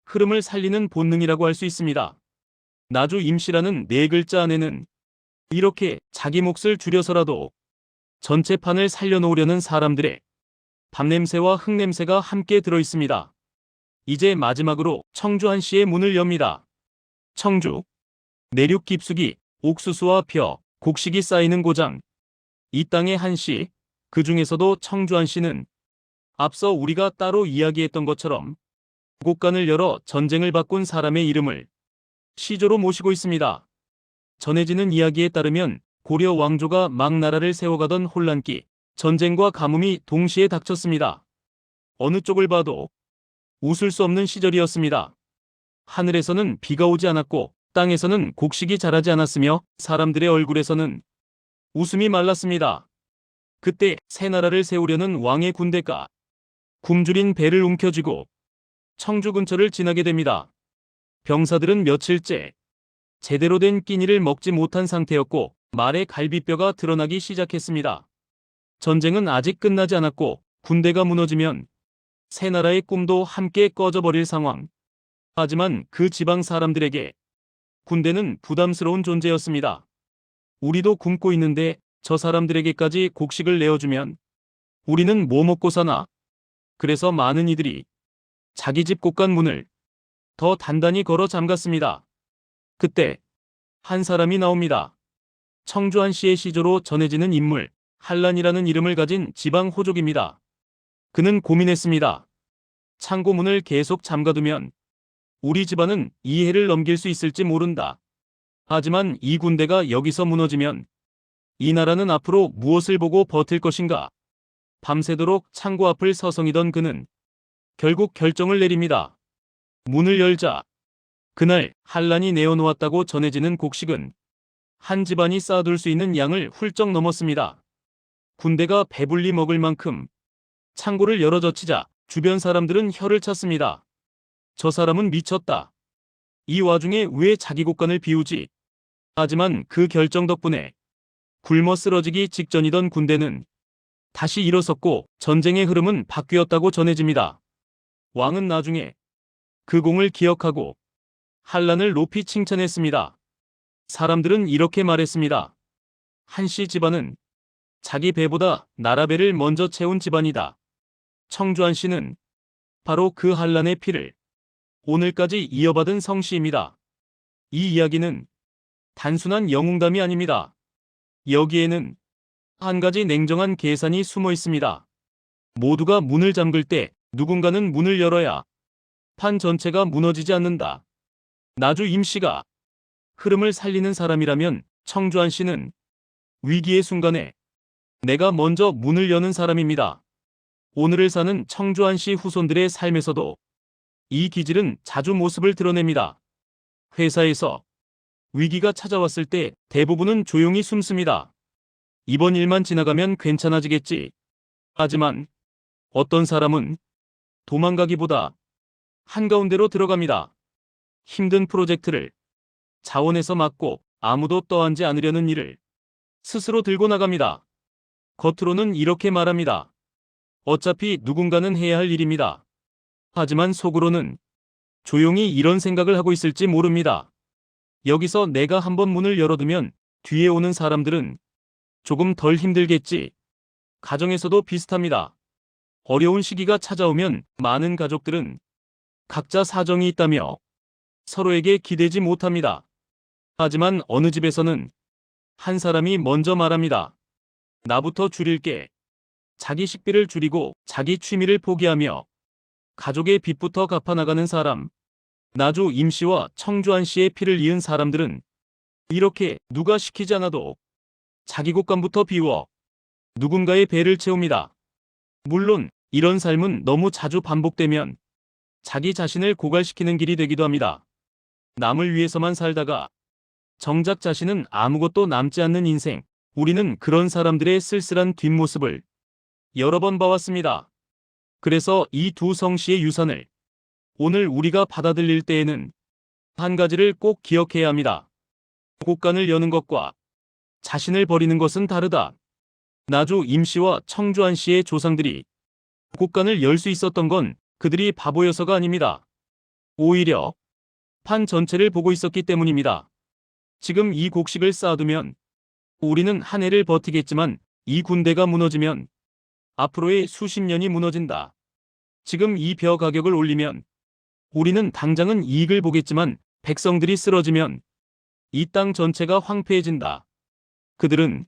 흐름을 살리는 본능이라고 할 수 있습니다. 나주 임씨라는 네 글자 안에는 이렇게 자기 몫을 줄여서라도 전체판을 살려놓으려는 사람들의 밥냄새와 흙냄새가 함께 들어있습니다. 이제 마지막으로 청주 한씨의 문을 엽니다. 청주. 내륙 깊숙이 옥수수와 벼, 곡식이 쌓이는 고장. 이 땅의 한씨, 그 중에서도 청주 한씨는 앞서 우리가 따로 이야기했던 것처럼 곡간을 열어 전쟁을 바꾼 사람의 이름을 시조로 모시고 있습니다. 전해지는 이야기에 따르면 고려 왕조가 막 나라를 세워가던 혼란기, 전쟁과 가뭄이 동시에 닥쳤습니다. 어느 쪽을 봐도 웃을 수 없는 시절이었습니다. 하늘에서는 비가 오지 않았고 땅에서는 곡식이 자라지 않았으며 사람들의 얼굴에서는 웃음이 말랐습니다. 그때 새 나라를 세우려는 왕의 군대가 굶주린 배를 움켜쥐고 청주 근처를 지나게 됩니다. 병사들은 며칠째 제대로 된 끼니를 먹지 못한 상태였고 말의 갈비뼈가 드러나기 시작했습니다. 전쟁은 아직 끝나지 않았고 군대가 무너지면 새 나라의 꿈도 함께 꺼져버릴 상황. 하지만 그 지방 사람들에게 군대는 부담스러운 존재였습니다. 우리도 굶고 있는데 저 사람들에게까지 곡식을 내어주면 우리는 뭐 먹고 사나? 그래서 많은 이들이 자기 집 곳간 문을 더 단단히 걸어 잠갔습니다. 그때 한 사람이 나옵니다. 청주 한씨의 시조로 전해지는 인물, 한란이라는 이름을 가진 지방 호족입니다. 그는 고민했습니다. 창고 문을 계속 잠가두면 우리 집안은 이 해를 넘길 수 있을지 모른다. 하지만 이 군대가 여기서 무너지면 이 나라는 앞으로 무엇을 보고 버틸 것인가? 밤새도록 창고 앞을 서성이던 그는 결국 결정을 내립니다. 문을 열자 그날 한란이 내어놓았다고 전해지는 곡식은 한 집안이 쌓아둘 수 있는 양을 훌쩍 넘었습니다. 군대가 배불리 먹을 만큼 창고를 열어 젖히자 주변 사람들은 혀를 찼습니다. 저 사람은 미쳤다. 이 와중에 왜 자기 곳간을 비우지? 하지만 그 결정 덕분에 굶어 쓰러지기 직전이던 군대는 다시 일어섰고 전쟁의 흐름은 바뀌었다고 전해집니다. 왕은 나중에 그 공을 기억하고 한란을 높이 칭찬했습니다. 사람들은 이렇게 말했습니다. 한씨 집안은 자기 배보다 나라 배를 먼저 채운 집안이다. 청주 한씨는 바로 그 한란의 피를 오늘까지 이어받은 성씨입니다. 이 이야기는 단순한 영웅담이 아닙니다. 여기에는 한 가지 냉정한 계산이 숨어 있습니다. 모두가 문을 잠글 때 누군가는 문을 열어야 판 전체가 무너지지 않는다. 나주 임씨가 흐름을 살리는 사람이라면 청주한 씨는 위기의 순간에 내가 먼저 문을 여는 사람입니다. 오늘을 사는 청주한 씨 후손들의 삶에서도 이 기질은 자주 모습을 드러냅니다. 회사에서 위기가 찾아왔을 때 대부분은 조용히 숨습니다. 이번 일만 지나가면 괜찮아지겠지. 하지만 어떤 사람은 도망가기보다 한가운데로 들어갑니다. 힘든 프로젝트를 자원에서 맡고 아무도 떠안지 않으려는 일을 스스로 들고 나갑니다. 겉으로는 이렇게 말합니다. 어차피 누군가는 해야 할 일입니다. 하지만 속으로는 조용히 이런 생각을 하고 있을지 모릅니다. 여기서 내가 한번 문을 열어두면 뒤에 오는 사람들은 조금 덜 힘들겠지. 가정에서도 비슷합니다. 어려운 시기가 찾아오면 많은 가족들은 각자 사정이 있다며 서로에게 기대지 못합니다. 하지만 어느 집에서는 한 사람이 먼저 말합니다. 나부터 줄일게. 자기 식비를 줄이고 자기 취미를 포기하며 가족의 빚부터 갚아나가는 사람. 나주 임씨와 청주한 씨의 피를 이은 사람들은 이렇게 누가 시키지 않아도 자기 곳간부터 비워 누군가의 배를 채웁니다. 물론 이런 삶은 너무 자주 반복되면 자기 자신을 고갈시키는 길이 되기도 합니다. 남을 위해서만 살다가 정작 자신은 아무것도 남지 않는 인생. 우리는 그런 사람들의 쓸쓸한 뒷모습을 여러 번 봐왔습니다. 그래서 이 두 성씨의 유산을 오늘 우리가 받아들일 때에는 한 가지를 꼭 기억해야 합니다. 곳간을 여는 것과 자신을 버리는 것은 다르다. 나주 임씨와 청주한 씨의 조상들이 곳간을 열 수 있었던 건 그들이 바보여서가 아닙니다. 오히려 판 전체를 보고 있었기 때문입니다. 지금 이 곡식을 쌓아두면 우리는 한 해를 버티겠지만 이 군대가 무너지면 앞으로의 수십 년이 무너진다. 지금 이 벼 가격을 올리면 우리는 당장은 이익을 보겠지만 백성들이 쓰러지면 이 땅 전체가 황폐해진다. 그들은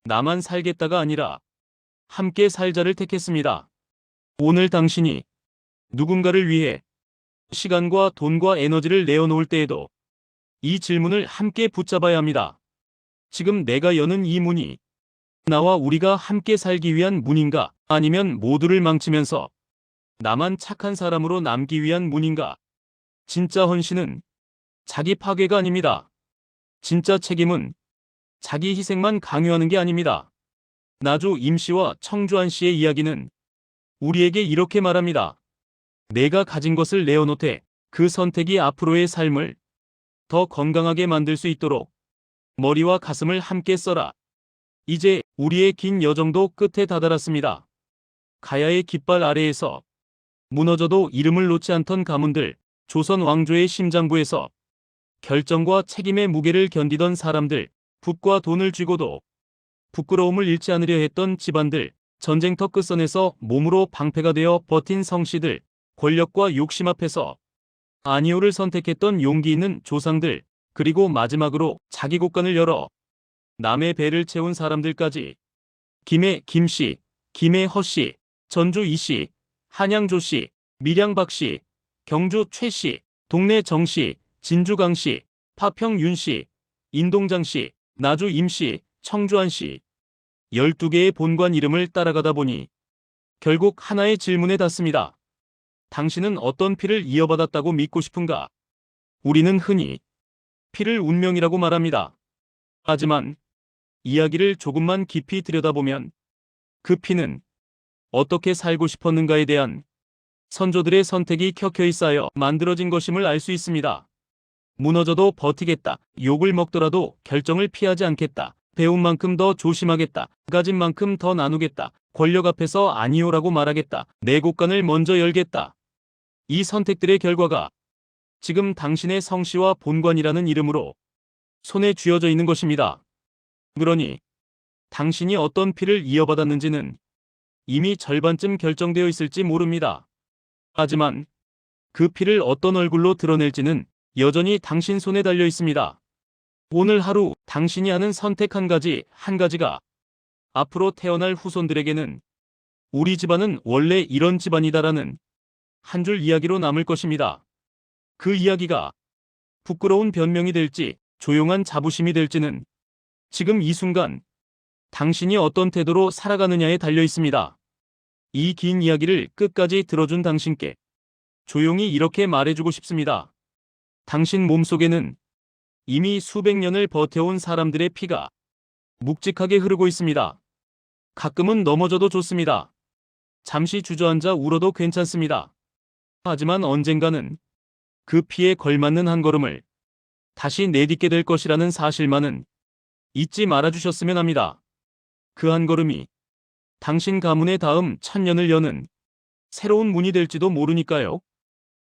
나만 살겠다가 아니라 함께 살자를 택했습니다. 오늘 당신이 누군가를 위해 시간과 돈과 에너지를 내어놓을 때에도 이 질문을 함께 붙잡아야 합니다. 지금 내가 여는 이 문이 나와 우리가 함께 살기 위한 문인가? 아니면 모두를 망치면서 나만 착한 사람으로 남기 위한 문인가? 진짜 헌신은 자기 파괴가 아닙니다. 진짜 책임은 자기 희생만 강요하는 게 아닙니다. 나주 임씨와 청주한 씨의 이야기는 우리에게 이렇게 말합니다. 내가 가진 것을 내어놓되 그 선택이 앞으로의 삶을 더 건강하게 만들 수 있도록 머리와 가슴을 함께 써라. 이제 우리의 긴 여정도 끝에 다다랐습니다. 가야의 깃발 아래에서 무너져도 이름을 놓지 않던 가문들, 조선 왕조의 심장부에서 결정과 책임의 무게를 견디던 사람들, 붓과 돈을 쥐고도 부끄러움을 잃지 않으려 했던 집안들, 전쟁터 끝선에서 몸으로 방패가 되어 버틴 성씨들, 권력과 욕심 앞에서 아니오를 선택했던 용기 있는 조상들, 그리고 마지막으로 자기 곳간을 열어 남의 배를 채운 사람들까지. 김해 김씨, 김해 허씨, 전주 이씨, 한양 조씨, 밀양 박씨, 경주 최씨, 동래 정씨, 진주 강씨, 파평 윤씨, 인동장씨, 나주 임씨, 청주한씨. 12개의 본관 이름을 따라가다 보니 결국 하나의 질문에 닿습니다. 당신은 어떤 피를 이어받았다고 믿고 싶은가? 우리는 흔히 피를 운명이라고 말합니다. 하지만 이야기를 조금만 깊이 들여다보면 그 피는 어떻게 살고 싶었는가에 대한 선조들의 선택이 켜켜이 쌓여 만들어진 것임을 알 수 있습니다. 무너져도 버티겠다. 욕을 먹더라도 결정을 피하지 않겠다. 배운 만큼 더 조심하겠다. 가진 만큼 더 나누겠다. 권력 앞에서 아니오라고 말하겠다. 내 곳간을 먼저 열겠다. 이 선택들의 결과가 지금 당신의 성씨와 본관이라는 이름으로 손에 쥐어져 있는 것입니다. 그러니 당신이 어떤 피를 이어받았는지는 이미 절반쯤 결정되어 있을지 모릅니다. 하지만 그 피를 어떤 얼굴로 드러낼지는 여전히 당신 손에 달려 있습니다. 오늘 하루 당신이 하는 선택 한 가지가 앞으로 태어날 후손들에게는 우리 집안은 원래 이런 집안이다라는 한 줄 이야기로 남을 것입니다. 그 이야기가 부끄러운 변명이 될지 조용한 자부심이 될지는 지금 이 순간 당신이 어떤 태도로 살아가느냐에 달려 있습니다. 이 긴 이야기를 끝까지 들어준 당신께 조용히 이렇게 말해주고 싶습니다. 당신 몸속에는 이미 수백 년을 버텨온 사람들의 피가 묵직하게 흐르고 있습니다. 가끔은 넘어져도 좋습니다. 잠시 주저앉아 울어도 괜찮습니다. 하지만 언젠가는 그 피에 걸맞는 한 걸음을 다시 내딛게 될 것이라는 사실만은 잊지 말아주셨으면 합니다. 그 한 걸음이 당신 가문의 다음 1000년을 여는 새로운 문이 될지도 모르니까요.